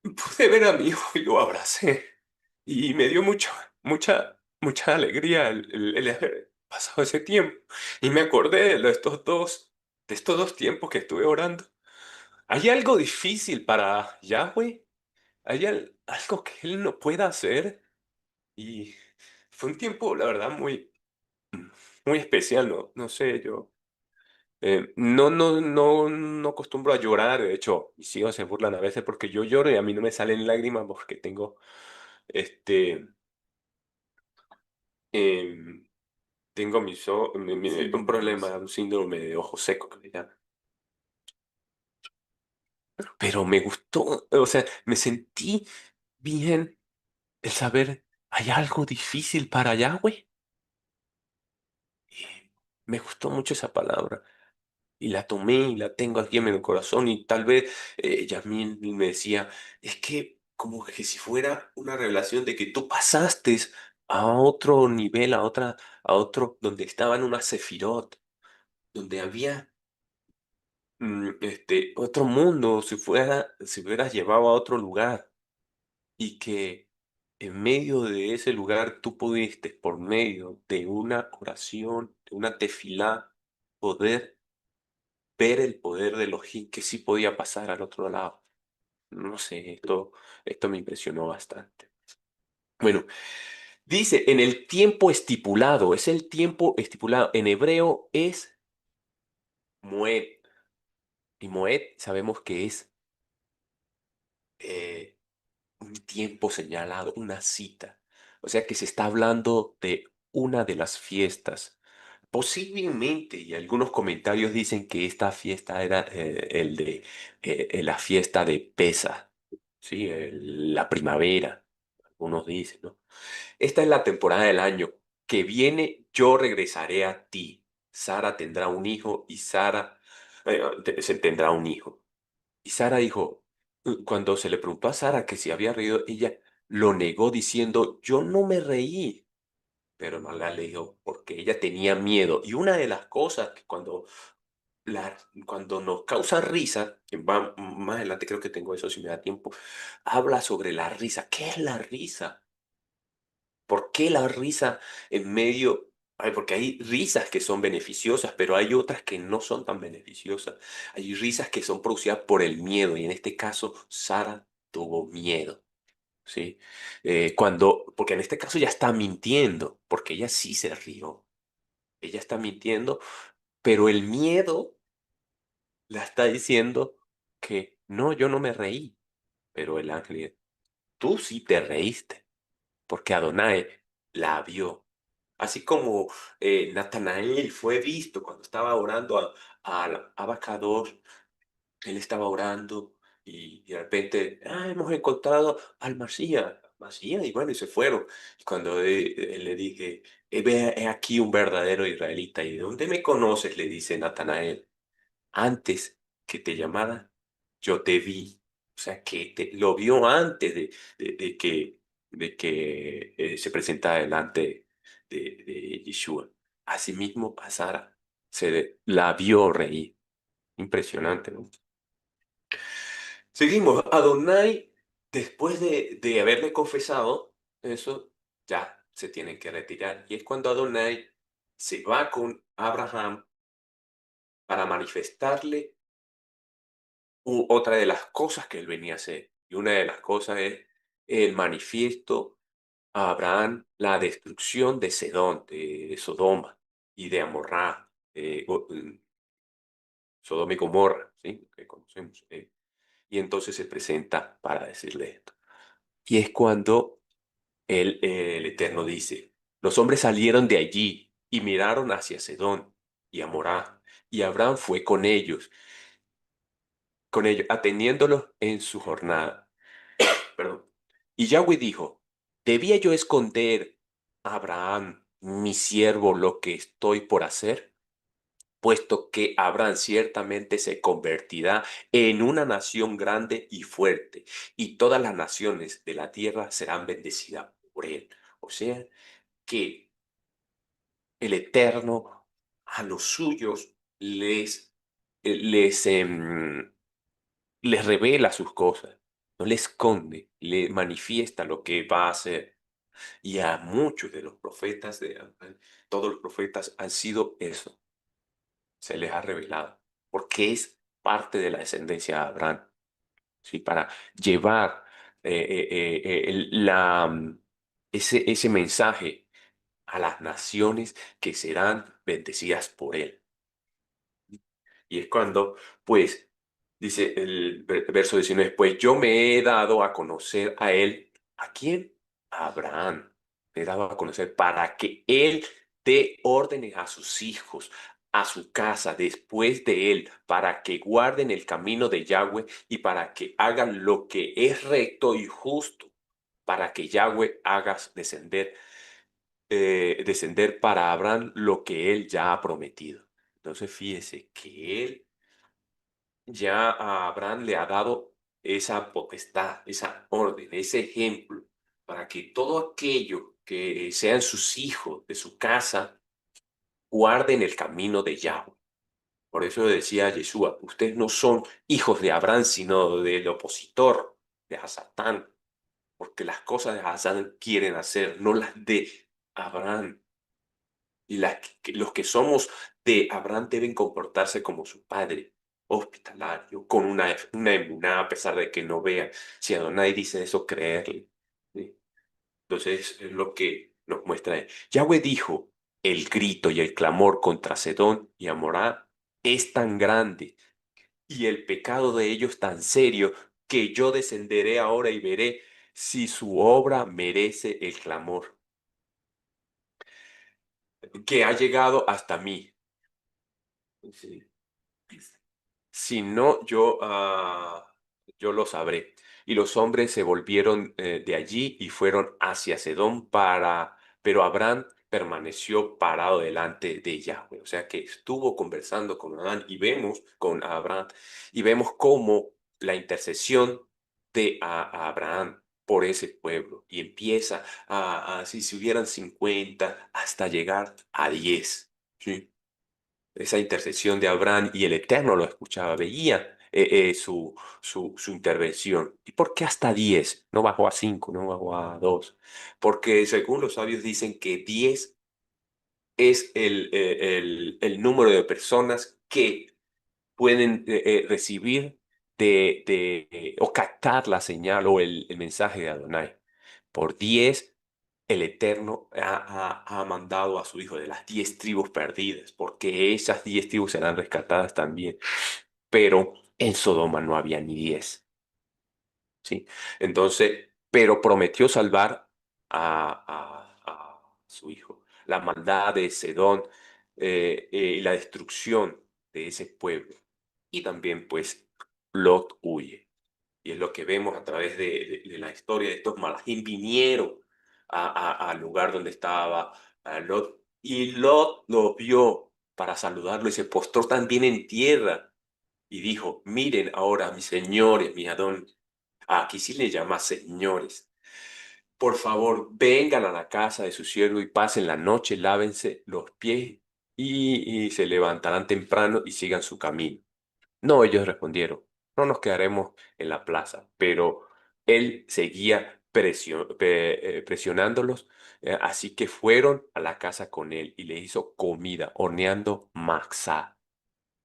pude ver a mi hijo y lo abracé, y me dio mucha alegría el haber pasado ese tiempo. Y me acordé de estos dos tiempos que estuve orando. ¿Hay algo difícil para Yahweh? ¿Hay algo que él no pueda hacer? Y fue un tiempo, la verdad, muy especial, ¿no? No sé, yo no acostumbro a llorar. De hecho, mis hijos se burlan a veces porque yo lloro y a mí no me salen lágrimas porque este, em, tengo un problema, un síndrome de ojo seco que le llaman. Pero me gustó, o sea, me sentí bien el saber, ¿hay algo difícil para Yahweh? Y me gustó mucho esa palabra y la tomé y la tengo aquí en mi corazón y tal vez Yasmín me decía, es que como que si fuera una revelación de que tú pasaste a otro nivel, a otro, donde estaban unas sefirot, donde había otro mundo, si hubieras llevado a otro lugar y que en medio de ese lugar tú pudiste, por medio de una oración, de una tefilá, poder ver el poder de Elohim que sí podía pasar al otro lado. No sé, esto me impresionó bastante. Bueno, dice, en el tiempo estipulado, es el tiempo estipulado. En hebreo es Moed. Y Moed sabemos que es eh, un tiempo señalado, una cita. O sea que se está hablando de una de las fiestas. posiblemente, y algunos comentarios dicen que esta fiesta era la fiesta de Pesa, ¿sí? La primavera, algunos dicen, ¿no? Esta es la temporada del año que viene, yo regresaré a ti. Sara tendrá un hijo y Sara se tendrá un hijo. Y Sara dijo, cuando se le preguntó a Sara que si había reído, ella lo negó diciendo, yo no me reí. Pero Magda le dijo, porque ella tenía miedo. Y una de las cosas que cuando nos causa risa, que va más adelante creo que tengo eso si me da tiempo, habla sobre la risa. ¿Qué es la risa? ¿Por qué la risa en medio? Ay, porque hay risas que son beneficiosas, pero hay otras que no son tan beneficiosas. Hay risas que son producidas por el miedo y en este caso Sara tuvo miedo, ¿sí? Porque en este caso ya está mintiendo, porque ella sí se rió. Ella está mintiendo, pero el miedo la está diciendo que no, yo no me reí. Pero el ángel, tú sí te reíste, porque Adonai la vio. Así como Natanael fue visto cuando estaba orando al Abacados, él estaba orando y de repente, hemos encontrado al Masías, Masías, y bueno, y se fueron. Y cuando le dije, ve he aquí un verdadero israelita, ¿y de dónde me conoces? Le dice Natanael, antes que te llamara, yo te vi. O sea, que lo vio antes de que se presentara delante de Yeshua. Asimismo, a Sara la vio reír. Impresionante, ¿no? Seguimos. Adonai, después de haberle confesado eso, ya se tienen que retirar. Y es cuando Adonai se va con Abraham para manifestarle otra de las cosas que él venía a hacer. Y una de las cosas es el manifiesto a Abraham, la destrucción de Sedón, de Sodoma y de Amorrá, Sodoma y Gomorra, ¿sí? Que conocemos. Y entonces se presenta para decirle esto. Y es cuando el Eterno dice, los hombres salieron de allí y miraron hacia Sedón y Amorrá, y Abraham fue con ellos, atendiéndolos en su jornada. Perdón. Y Yahweh dijo, ¿debía yo esconder a Abraham, mi siervo, lo que estoy por hacer? Puesto que Abraham ciertamente se convertirá en una nación grande y fuerte, y todas las naciones de la tierra serán bendecidas por él. O sea, que el Eterno a los suyos les, les revela sus cosas, no le esconde, le manifiesta lo que va a hacer. Y a muchos de los profetas, todos los profetas han sido eso, se les ha revelado, porque es parte de la descendencia de Abraham, ¿sí? Para llevar ese mensaje a las naciones que serán bendecidas por él. Y es cuando, pues, dice el verso 19, pues yo me he dado a conocer a él. ¿A quién? A Abraham. Me he dado a conocer para que él dé órdenes a sus hijos, a su casa después de él, para que guarden el camino de Yahweh y para que hagan lo que es recto y justo, para que Yahweh haga descender para Abraham lo que él ya ha prometido. Entonces fíjese que él ya a Abraham le ha dado esa potestad, esa orden, ese ejemplo, para que todo aquello que sean sus hijos de su casa guarden el camino de Yahweh. Por eso decía Yeshua, ustedes no son hijos de Abraham, sino del opositor, de Hasatán, porque las cosas de Hasatán quieren hacer, no las de Abraham. Y los que somos de Abraham deben comportarse como su padre, hospitalario, con una emuná, a pesar de que no vean. Si Adonai dice eso, creerle. ¿Sí? Entonces es lo que nos muestra él. Yahweh dijo, el grito y el clamor contra Sedón y Amorá es tan grande y el pecado de ellos tan serio que yo descenderé ahora y veré si su obra merece el clamor. que ha llegado hasta mí. Sí. Si no, yo lo sabré. Y los hombres se volvieron de allí y fueron hacia Sedón pero Abraham permaneció parado delante de Yahweh. O sea que estuvo conversando con Abraham y vemos con Abraham y vemos cómo la intercesión de a Abraham por ese pueblo y empieza si hubieran 50 hasta llegar a 10. ¿Sí? Esa intercesión de Abraham y el Eterno lo escuchaba, veía su intervención. ¿Y por qué hasta 10? No bajó a 5, no bajó a 2. Porque según los sabios dicen que 10 es el número de personas que pueden recibir o captar la señal o el mensaje de Adonai. Por 10 el Eterno ha mandado a su Hijo de las 10 tribus perdidas, porque esas 10 tribus serán rescatadas también. Pero en Sodoma no había ni 10, ¿sí? Entonces, pero prometió salvar a su Hijo. La maldad de Sedón y la destrucción de ese pueblo. Y también, pues, Lot huye. Y es lo que vemos a través de la historia de estos malajim. Vinieron al lugar donde estaba Lot. Y Lot lo vio para saludarlo y se postró también en tierra. Y dijo, miren ahora, mis señores, mi Adón. Aquí sí le llama señores. Por favor, vengan a la casa de su siervo y pasen la noche, lávense los pies y se levantarán temprano y sigan su camino. No, ellos respondieron, no nos quedaremos en la plaza, pero él seguía presionándolos, así que fueron a la casa con él y le hizo comida, horneando matzá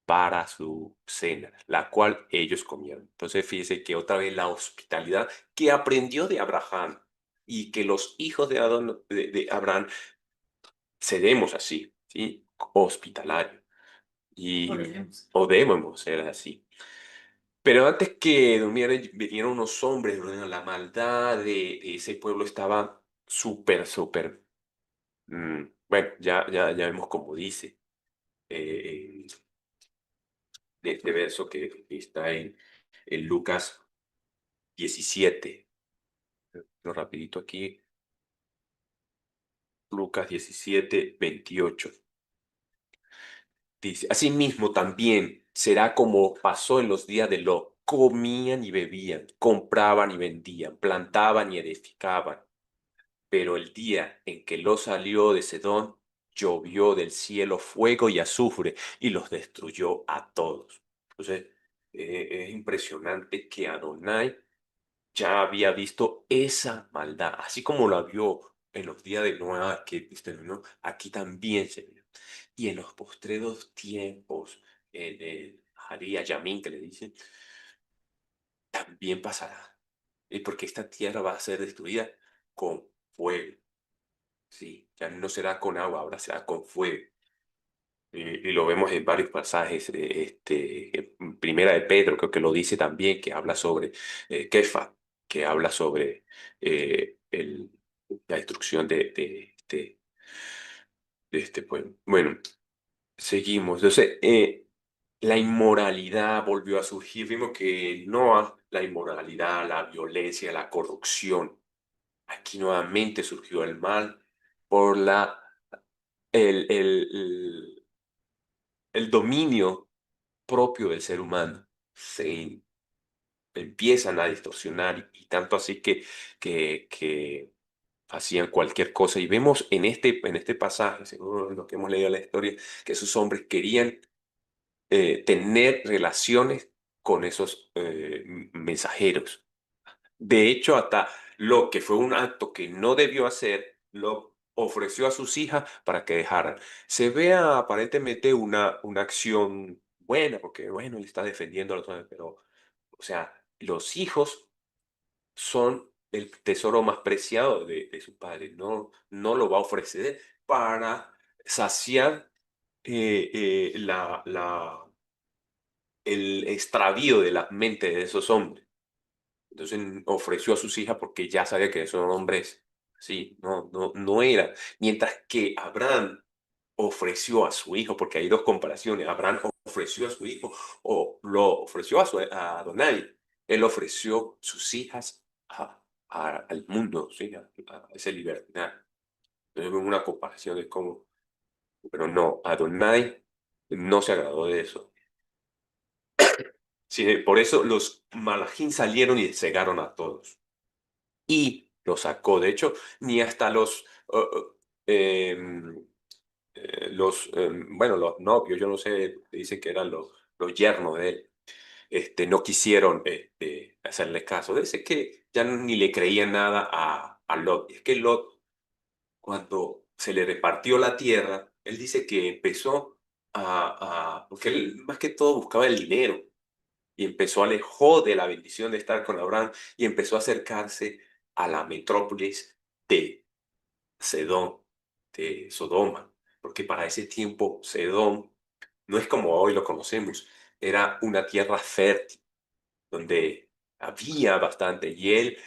para su cena, la cual ellos comieron. Entonces fíjese que otra vez la hospitalidad que aprendió de Abraham y que los hijos de Abraham seremos así, ¿sí? Hospitalarios y o debemos ser así. Pero antes que durmieran, vinieron unos hombres, ¿no? La maldad de ese pueblo estaba súper. Bueno, ya vemos como dice de este verso que está en Lucas 17. Lo rapidito aquí, Lucas 17:28. Dice, asimismo también será como pasó en los días de Lot. Comían y bebían, compraban y vendían, plantaban y edificaban. Pero el día en que Lot salió de Sedón, llovió del cielo fuego y azufre y los destruyó a todos. Entonces, es impresionante que Adonai ya había visto esa maldad, así como la vio en los días de Noé, que ¿no? Aquí también se vio. Y en los postreros tiempos, en el Haría Yamín, que le dicen, también pasará. Y porque esta tierra va a ser destruida con fuego. Sí, ya no será con agua, ahora será con fuego. Y lo vemos en varios pasajes, en Primera de Pedro, creo que lo dice también, que habla sobre Kefa, que habla sobre la destrucción de este pueblo. Bueno, seguimos. Entonces, la inmoralidad volvió a surgir. Vimos que no la inmoralidad, la violencia, la corrupción. Aquí nuevamente surgió el mal por el, el, el dominio propio del ser humano. Se empiezan a distorsionar y tanto así que hacían cualquier cosa. Y vemos en este pasaje, según lo que hemos leído en la historia, que esos hombres querían tener relaciones con esos mensajeros. De hecho, hasta lo que fue un acto que no debió hacer, lo ofreció a sus hijas para que dejaran. Se ve aparentemente una acción buena, porque bueno, él está defendiendo a los hombres, pero, o sea, los hijos son el tesoro más preciado de su padre. No lo va a ofrecer para saciar el extravío de la mente de esos hombres. Entonces ofreció a sus hijas porque ya sabía que son hombres, sí, no era. Mientras que Abraham ofreció a su hijo, porque hay dos comparaciones. Abraham ofreció a su hijo o lo ofreció a Adonai. Él ofreció sus hijas al mundo, ¿sí? A ese libertad. Entonces, una comparación de cómo, pero no, Adonai no se agradó de eso. Sí, por eso los malajín salieron y cegaron a todos. Y los sacó. De hecho, ni hasta em, bueno, los novios, yo no sé, dicen que eran los yernos de él, no quisieron hacerle caso. Dice que ya ni le creían nada a Lot. Y es que Lot, cuando se le repartió la tierra, él dice que empezó porque él más que todo buscaba el dinero y empezó alejó de la bendición de estar con Abraham y empezó a acercarse a la metrópolis de Sedón, de Sodoma, porque para ese tiempo Sedón no es como hoy lo conocemos, era una tierra fértil donde había bastante y él,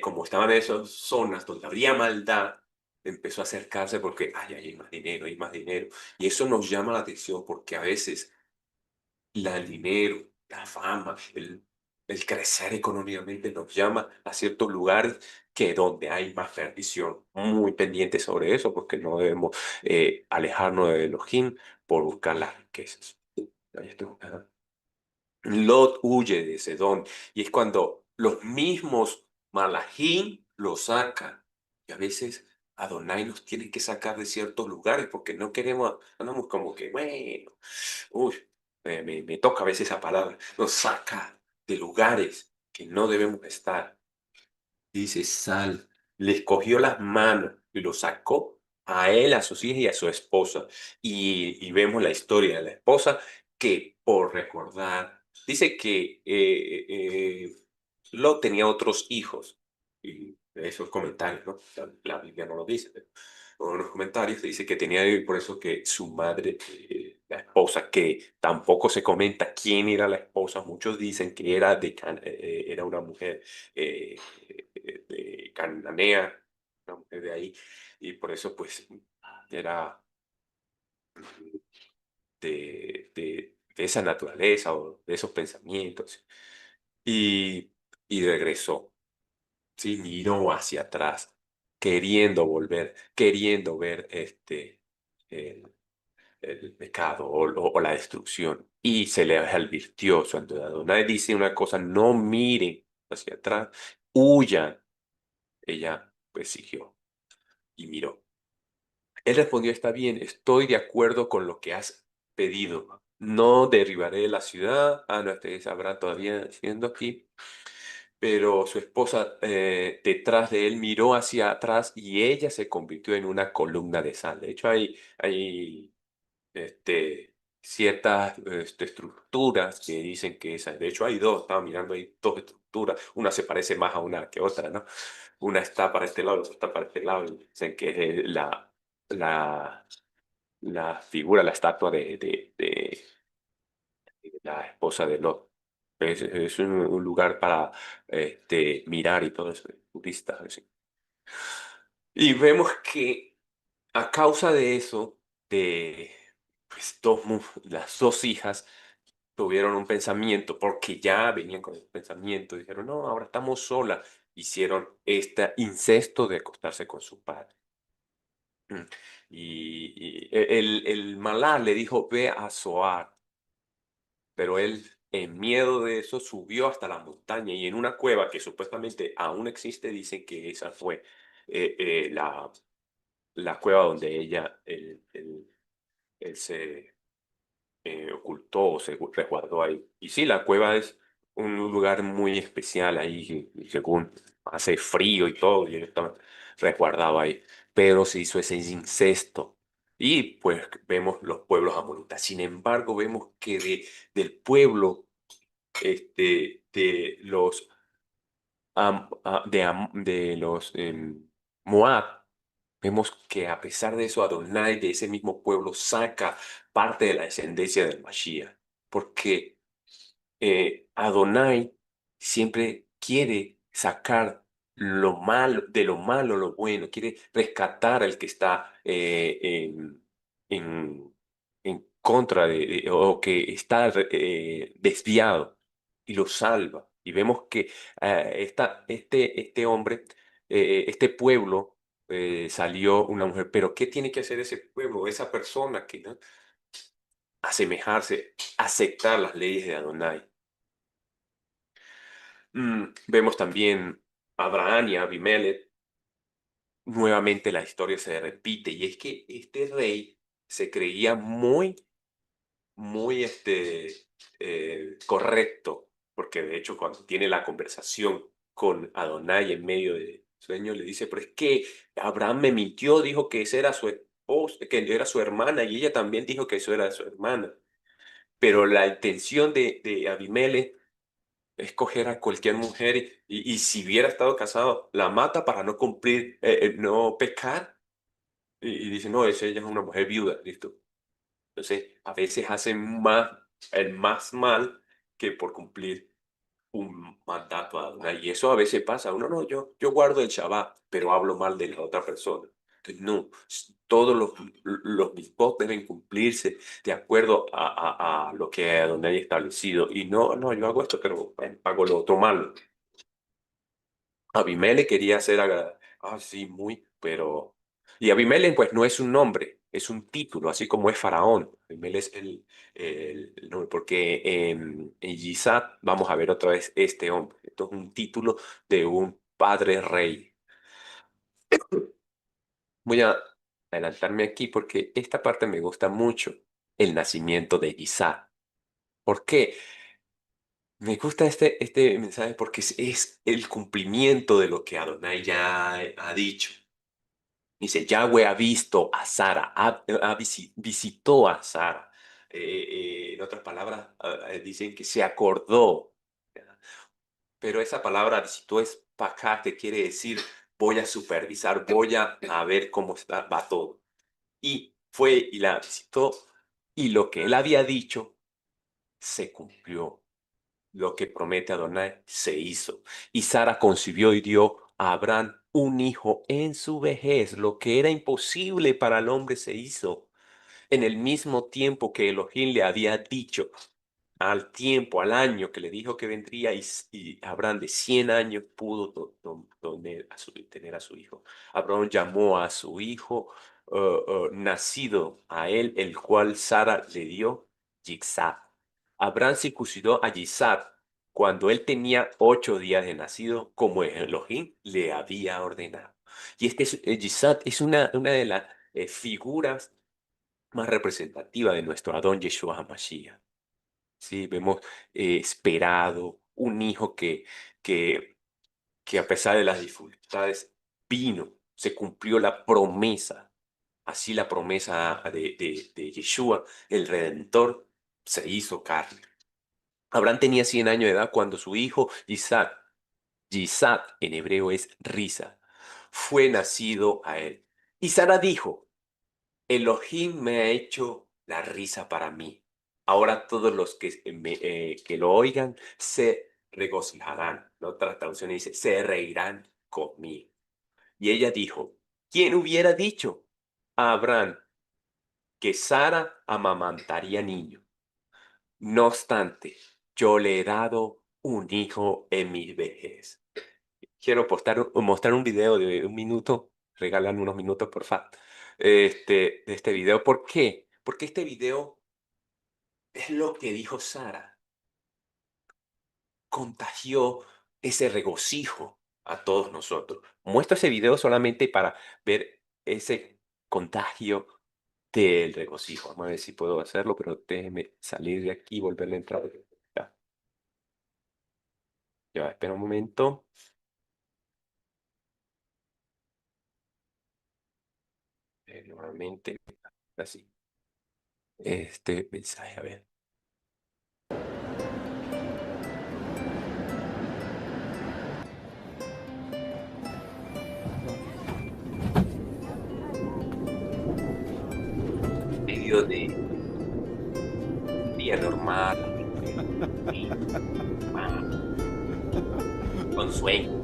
como estaba en esas zonas donde había maldad, empezó a acercarse porque ay, hay más dinero, hay más dinero. Y eso nos llama la atención porque a veces el dinero, la fama, el crecer económicamente nos llama a ciertos lugares que donde hay más perdición. Muy pendientes sobre eso porque no debemos alejarnos de Elohim por buscar las riquezas. Ahí estoy. Ajá. Lot huye de Sedón y es cuando los mismos Malahim lo sacan. Y a veces Adonai nos tiene que sacar de ciertos lugares porque no queremos, andamos como que, bueno, uy, me toca a veces esa palabra, nos saca de lugares que no debemos estar. Dice, sal, le escogió las manos y lo sacó a él, a sus hijas y a su esposa. Y vemos la historia de la esposa que por recordar, dice que Lot tenía otros hijos. Y esos comentarios, ¿no? La Biblia no lo dice, pero en unos comentarios dice que tenía, y por eso que su madre, la esposa, que tampoco se comenta quién era la esposa, muchos dicen que era, era una mujer eh, de Cananea, una mujer de ahí, y por eso pues era de esa naturaleza o de esos pensamientos. Y, y regresó, ¿sí? Miró hacia atrás, queriendo volver, queriendo ver el, el pecado o la destrucción. Y se le advirtió su anteojo. Nadie dice una cosa, no miren hacia atrás, huyan. Ella pues siguió y miró. Él respondió, está bien, estoy de acuerdo con lo que has pedido. No derribaré la ciudad. Ah, no, ustedes sabrán todavía siendo aquí. Pero su esposa detrás de él miró hacia atrás y ella se convirtió en una columna de sal. De hecho, hay ciertas estructuras que dicen que esa. De hecho, hay dos, estaba mirando, hay dos estructuras. Una se parece más a una que otra, ¿no? Una está para este lado, la otra está para este lado. Y dicen que es la, la figura, la estatua de la esposa de Lot. Es un lugar para mirar y todo eso, de turistas. Así. Y vemos que a causa de eso, de pues, las dos hijas tuvieron un pensamiento, porque ya venían con el pensamiento, dijeron, no, ahora estamos solas. Hicieron este incesto de acostarse con su padre. Mm. Y el Malá le dijo, ve a Zoar, pero él, en miedo de eso, subió hasta la montaña y en una cueva que supuestamente aún existe, dicen que esa fue la cueva donde él se ocultó o se resguardó ahí. Y sí, la cueva es un lugar muy especial ahí, y según hace frío y todo, y él estaba resguardado ahí. Pero se hizo ese incesto. Y pues vemos los pueblos amonitas. Sin embargo, vemos que del pueblo de los, de los Moab, vemos que a pesar de eso, Adonai de ese mismo pueblo saca parte de la descendencia del Mashiach, porque Adonai siempre quiere sacar lo malo, de lo malo lo bueno, quiere rescatar al que está en, en contra o que está desviado y lo salva. Y vemos que este hombre, este pueblo, salió una mujer. Pero ¿qué tiene que hacer ese pueblo, esa persona que no? Asemejarse, aceptar las leyes de Adonai. Vemos también a Abraham y a Abimelech. Nuevamente la historia se repite y es que este rey se creía muy correcto, porque de hecho cuando tiene la conversación con Adonai en medio de sueño le dice, pero es que Abraham me mintió, dijo que esa era su esposa, que era su hermana y ella también dijo que eso era su hermana. Pero la intención de Abimelech es coger a cualquier mujer y si hubiera estado casado, la mata para no cumplir, no pecar. Y dice, no, ella es una mujer viuda, listo. Entonces, a veces hacen el más mal que por cumplir un mandato a Adonai. Y eso a veces pasa. Uno, no, yo guardo el Shabbat, pero hablo mal de la otra persona. Entonces, no, todos los mitzvot deben cumplirse de acuerdo a lo que Adonai ha establecido. Y no, no, yo hago esto, pero hago lo otro mal. Abimelech quería ser sí, muy, pero... Y Abimelech, pues, no es un nombre, es un título, así como es Faraón. Abimelech es el nombre, porque en Gisat vamos a ver otra vez este hombre. Esto es un título de un padre rey. Voy a adelantarme aquí porque esta parte me gusta mucho, el nacimiento de Gisat. ¿Por qué? Me gusta este mensaje porque es el cumplimiento de lo que Adonai ya ha dicho. Dice, Yahweh ha visto a Sara, visitó a Sara. En otras palabras, dicen que se acordó. ¿Ya? Pero esa palabra visitó es pacá, que quiere decir voy a supervisar, voy a ver cómo va todo. Y fue y la visitó y lo que él había dicho se cumplió. Lo que promete Adonai se hizo. Y Sara concibió y dio a Abraham un hijo en su vejez. Lo que era imposible para el hombre se hizo. En el mismo tiempo que Elohim le había dicho, al tiempo, al año que le dijo que vendría, y Abraham de 100 años pudo tener a su hijo. Abraham llamó a su hijo nacido a él, el cual Sara le dio, Yitzhak. Abraham circuncidó a Yitzhak cuando él tenía 8 días de nacido, como Elohim le había ordenado. Y Yitzhak es una de las figuras más representativas de nuestro Adón Yeshua HaMashiach. Sí, vemos esperado, un hijo que, que a pesar de las dificultades vino, se cumplió la promesa. Así la promesa de Yeshua, el Redentor, se hizo carne. Abraham tenía 100 años de edad cuando su hijo Isaac en hebreo es Risa, fue nacido a él. Y Sara dijo, Elohim me ha hecho la risa para mí. Ahora todos los que lo oigan se regocijarán. La otra traducción dice, se reirán conmigo. Y ella dijo, ¿quién hubiera dicho a Abraham que Sara amamantaría niño? No obstante, yo le he dado un hijo en mi vejez. Quiero mostrar un video de un minuto. Regalan unos minutos, por favor. De este video. ¿Por qué? Porque este video es lo que dijo Sara. Contagió ese regocijo a todos nosotros. Muestro ese video solamente para ver ese contagio del regocijo. Vamos a ver si puedo hacerlo, pero déjeme salir de aquí y volverle a entrar. Ya, ya, espera un momento. Nuevamente, así. Este mensaje, a ver. Medio de un día normal, y, ah, con sueño.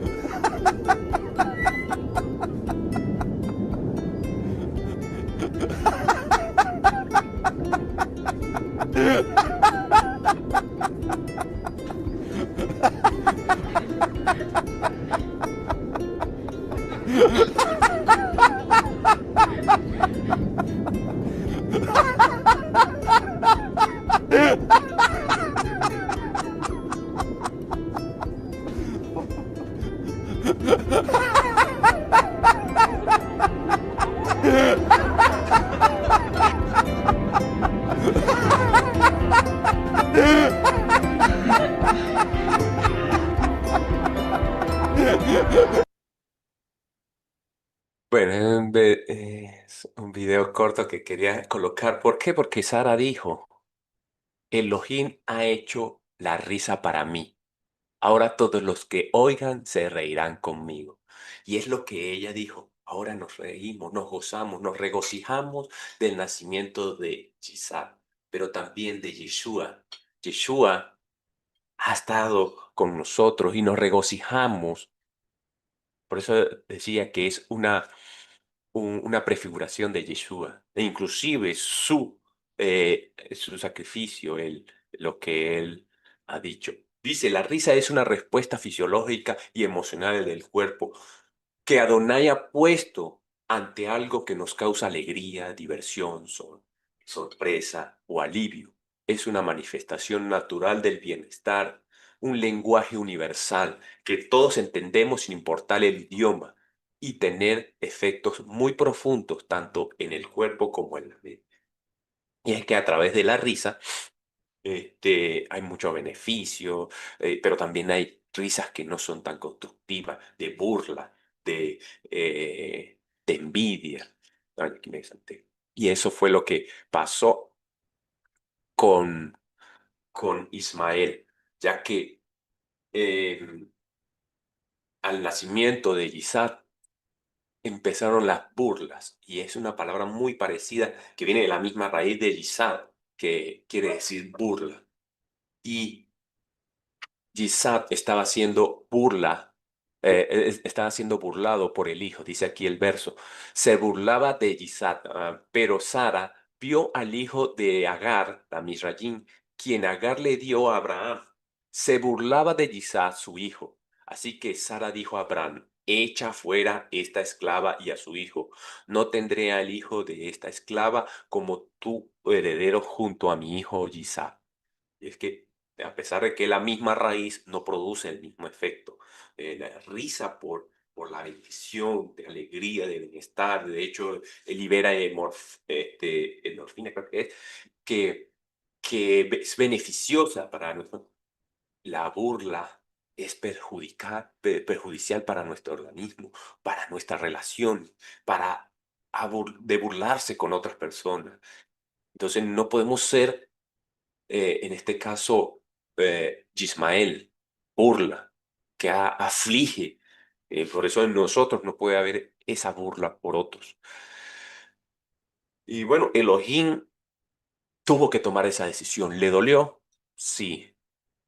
Bueno, es un video corto que quería colocar. ¿Por qué? Porque Sara dijo, Elohim ha hecho la risa para mí. Ahora todos los que oigan se reirán conmigo. Y es lo que ella dijo. Ahora nos reímos, nos gozamos, nos regocijamos del nacimiento de Gisá, pero también de Yeshua. Yeshua ha estado con nosotros y nos regocijamos. Por eso decía que es una prefiguración de Yeshua. E inclusive su sacrificio, lo que él ha dicho. Dice, la risa es una respuesta fisiológica y emocional del cuerpo que Adonai ha puesto ante algo que nos causa alegría, diversión, sorpresa o alivio. Es una manifestación natural del bienestar, un lenguaje universal que todos entendemos sin importar el idioma y tener efectos muy profundos tanto en el cuerpo como en la mente. Y es que a través de la risa hay mucho beneficio, pero también hay risas que no son tan constructivas, de burla, de envidia. Ay, aquí me salté. Y eso fue lo que pasó con, con Ismael, ya que eh, al nacimiento de Isaac empezaron las burlas, y es una palabra muy parecida que viene de la misma raíz de Isaac, que quiere decir burla. Y Gisat estaba siendo burlado por el hijo, dice aquí el verso. Se burlaba de Gisat, pero Sara vio al hijo de Agar, la Misrayim, quien Agar le dio a Abraham. Se burlaba de Gisat, su hijo. Así que Sara dijo a Abraham, echa fuera esta esclava y a su hijo. No tendré al hijo de esta esclava como tu heredero junto a mi hijo Gisat. Y es que a pesar de que la misma raíz no produce el mismo efecto, la risa por la bendición, de alegría, de bienestar, de hecho, libera endorfina, creo que es, que, que es beneficiosa para nosotros. La burla es perjudicial para nuestro organismo, para nuestra relación, para de burlarse con otras personas. Entonces no podemos ser en este caso, Yismael, burla, que aflige. Por eso en nosotros no puede haber esa burla por otros. Y bueno, Elohim tuvo que tomar esa decisión. ¿Le dolió? Sí,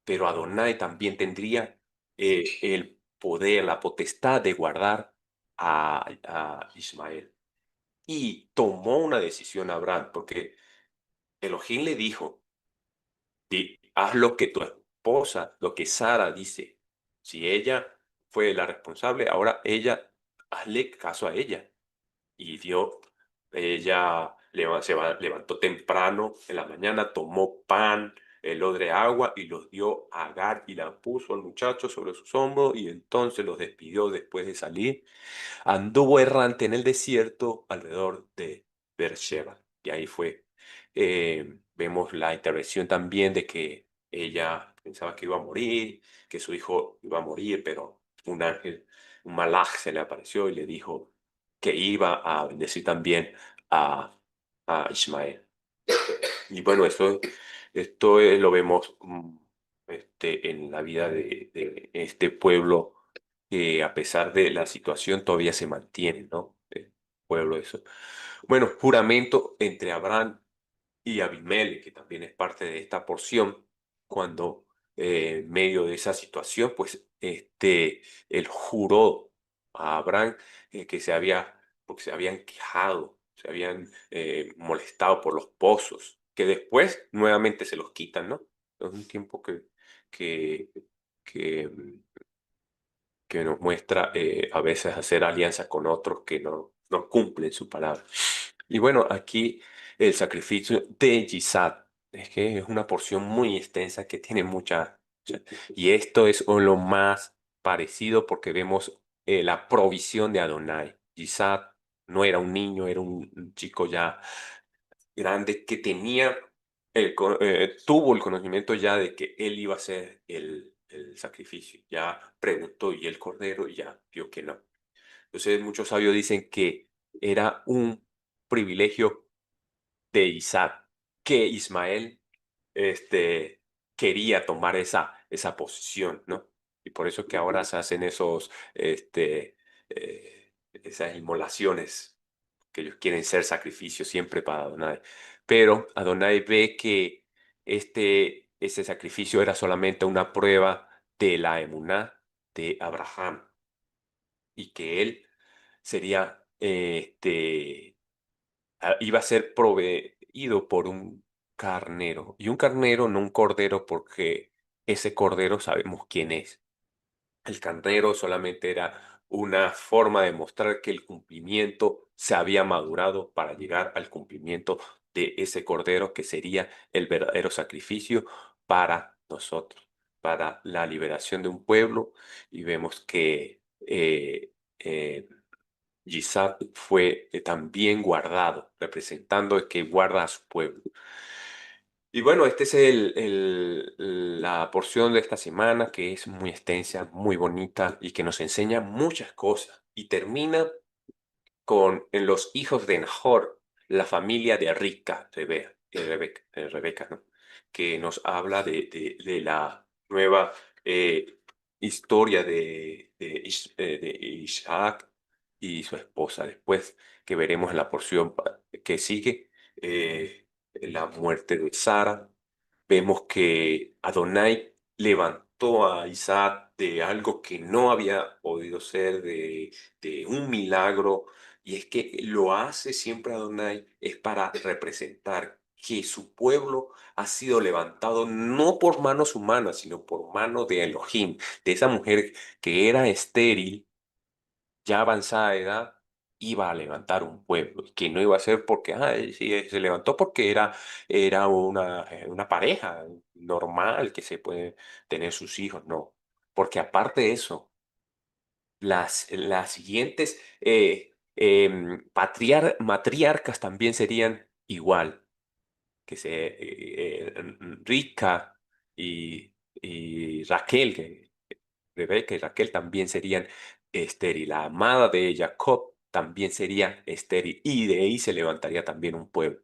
pero Adonai también tendría el poder, la potestad de guardar a Ismael. Y tomó una decisión Abraham, porque Elohim le dijo, haz lo que tu esposa, lo que Sara dice. Si ella fue la responsable, ahora hazle caso a ella. Y ella levantó temprano en la mañana, tomó pan, el odre de agua y los dio a Agar y la puso al muchacho sobre sus hombros y entonces los despidió después de salir. Anduvo errante en el desierto alrededor de Beersheba. Y ahí fue. Vemos la intervención también de que ella pensaba que iba a morir, que su hijo iba a morir, pero un ángel, un malaj se le apareció y le dijo que iba a bendecir también a, a Ismael. Y bueno, esto lo vemos en la vida de este pueblo que a pesar de la situación todavía se mantiene, ¿no? El pueblo eso. Bueno, juramento entre Abraham y Abimelech, que también es parte de esta porción, cuando en medio de esa situación, pues él juró a Abraham porque se habían quejado, se habían molestado por los pozos, que después nuevamente se los quitan, ¿no? Es un tiempo que, que que nos muestra a veces hacer alianzas con otros que no cumplen su palabra. Y bueno, aquí el sacrificio de Yisad, es que es una porción muy extensa que tiene mucha... Y esto es lo más parecido porque vemos la provisión de Adonai. Yisad no era un niño, era un chico ya grande que tenía tuvo el conocimiento ya de que él iba a hacer el sacrificio. Ya preguntó y el cordero y ya vio que no. Entonces muchos sabios dicen que era un privilegio de Isaac que Ismael quería tomar esa posición, ¿no? Y por eso que ahora se hacen esas inmolaciones, que ellos quieren ser sacrificios siempre para Adonai. Pero Adonai ve que ese sacrificio era solamente una prueba de la emuná de Abraham y que él sería, iba a ser proveído por un carnero. Y un carnero, no un cordero, porque ese cordero sabemos quién es. El carnero solamente era una forma de mostrar que el cumplimiento se había madurado para llegar al cumplimiento de ese cordero que sería el verdadero sacrificio para nosotros, para la liberación de un pueblo. Y vemos que eh, Isaac fue también guardado, representando que guarda a su pueblo. Y bueno, esta es la porción de esta semana que es muy extensa, muy bonita y que nos enseña muchas cosas. Y termina en los hijos de Nahor, la familia de Rebeca, ¿no? Que nos habla de la nueva historia de Isaac y su esposa. Después que veremos en la porción que sigue, la muerte de Sara, vemos que Adonai levantó a Isaac de algo que no había podido ser, de un milagro, y es que lo hace siempre Adonai, es para representar que su pueblo ha sido levantado no por manos humanas, sino por mano de Elohim, de esa mujer que era estéril, ya avanzada de edad, iba a levantar un pueblo, y que no iba a ser porque sí, se levantó porque era una pareja normal que se puede tener sus hijos, no, porque aparte de eso, las siguientes matriarcas también serían igual, Rica y, y Raquel, Rebeca y Raquel también serían estéril. La amada de Jacob también sería estéril. Y de ahí se levantaría también un pueblo.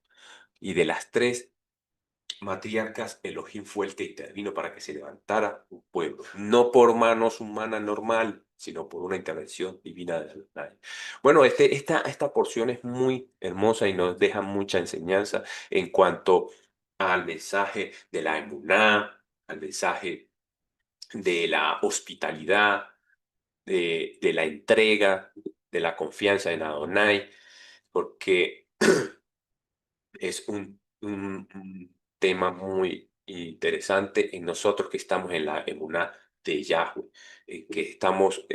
Y de las tres matriarcas, Elohim fue el que intervino para que se levantara un pueblo. No por manos humanas normal, sino por una intervención divina de Adonai. Bueno, esta porción es muy hermosa y nos deja mucha enseñanza en cuanto al mensaje de la emuná, al mensaje de la hospitalidad, de la entrega, de la confianza en Adonai, porque es un tema muy interesante en nosotros que estamos en la emuná de Yahweh, que estamos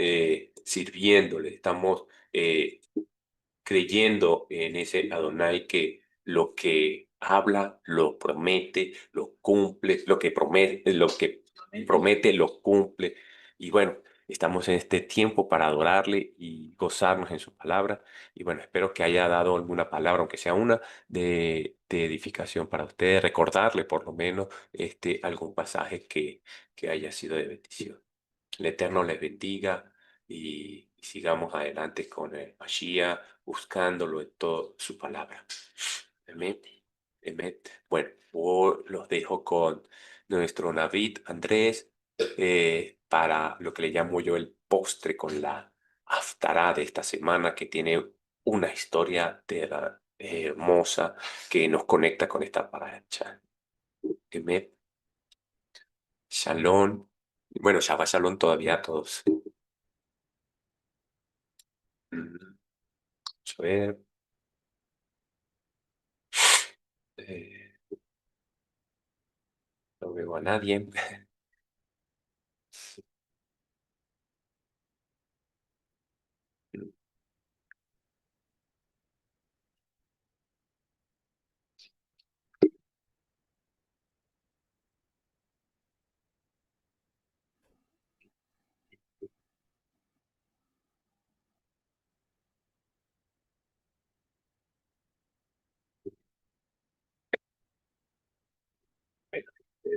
sirviéndole, estamos creyendo en ese Adonai que lo que habla lo promete, lo cumple, lo que promete lo cumple. Y bueno, estamos en este tiempo para adorarle y gozarnos en su palabra. Y bueno, espero que haya dado alguna palabra, aunque sea una, de edificación para ustedes, recordarle por lo menos algún pasaje que haya sido de bendición. El Eterno les bendiga y sigamos adelante con el Mashiach, buscándolo en toda su palabra. Amén. Amén. Bueno, los dejo con nuestro Navid Andrés para lo que le llamo yo el postre con la Haftará de esta semana, que tiene una historia hermosa que nos conecta con esta paracha. Amén. Shalom. Bueno, Shabbat Shalom todavía a todos. Mm, a ver, eh, no veo a nadie.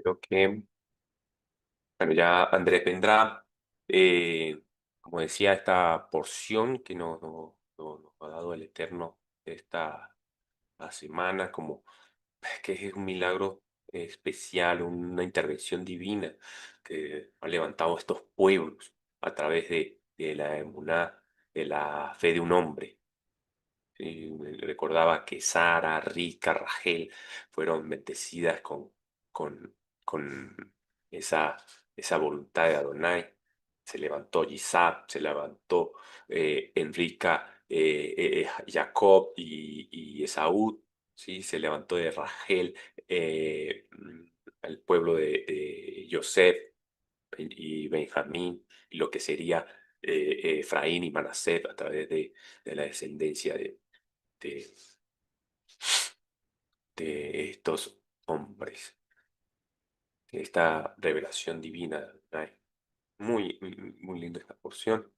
Creo que, bueno, ya Andrés vendrá. Eh, Como decía, esta porción que nos ha dado el Eterno esta la semana, como que es un milagro especial, una intervención divina que ha levantado a estos pueblos a través de la emuná, de la fe de un hombre. Y me recordaba que Sara, Rica, Rachel fueron bendecidas con esa, esa voluntad de Adonai. Se levantó Isaac, se levantó Enrica, Jacob y Esaú, ¿sí? Se levantó de Rachel el pueblo de Joseph y Benjamín, y lo que sería Efraín y Manasés a través de la descendencia de, de estos hombres. Esta revelación divina, ay, muy linda esta porción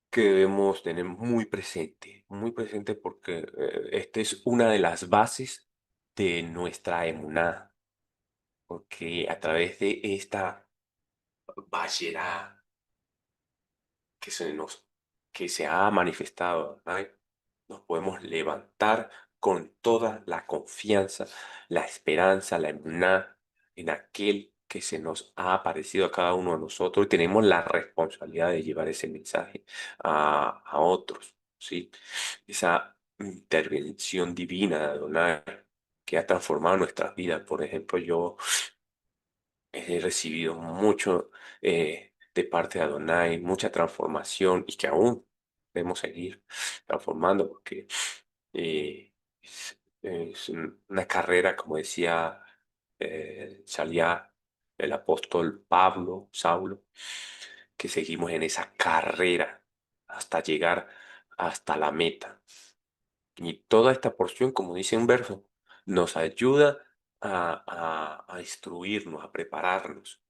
que debemos tener muy presente porque esta es una de las bases de nuestra emuná, porque a través de esta Vayera que que se ha manifestado, ¿no? Nos podemos levantar con toda la confianza, la esperanza, la emuná en aquel que se nos ha aparecido a cada uno de nosotros y tenemos la responsabilidad de llevar ese mensaje a otros, ¿sí? Esa intervención divina de Adonai que ha transformado nuestras vidas. Por ejemplo, yo he recibido mucho de parte de Adonai, mucha transformación y que aún debemos seguir transformando porque es una carrera, como decía Shalia, el apóstol Pablo, Saulo, que seguimos en esa carrera hasta llegar hasta la meta. Y toda esta porción, como dice un verso, nos ayuda a instruirnos, a prepararnos.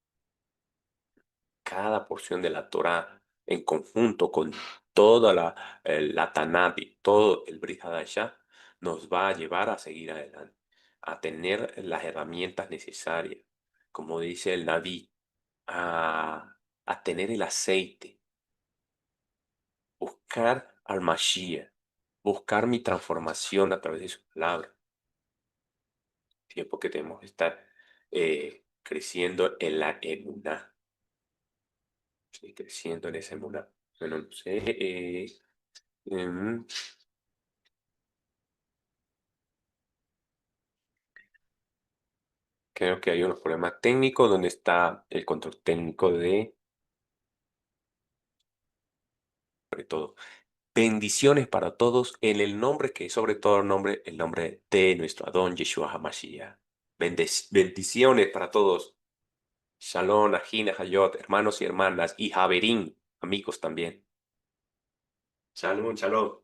Cada porción de la Torá en conjunto con toda la Tanakh y todo el Brit Hadashah nos va a llevar a seguir adelante, a tener las herramientas necesarias, como dice el Naví, a tener el aceite, buscar al Mashiach, buscar mi transformación a través de su palabra. Tiempo que tenemos que estar creciendo en la emuná, ¿sí? Creciendo en esa emuná. Bueno, no sé, em, creo que hay unos problemas técnicos donde está el control técnico de, sobre todo. Bendiciones para todos en el nombre que es sobre todo el nombre de nuestro Adón Yeshua HaMashiach. Bendiciones para todos. Shalom, Ajina, Hayot, hermanos y hermanas, y Javerín, amigos también. Shalom, shalom.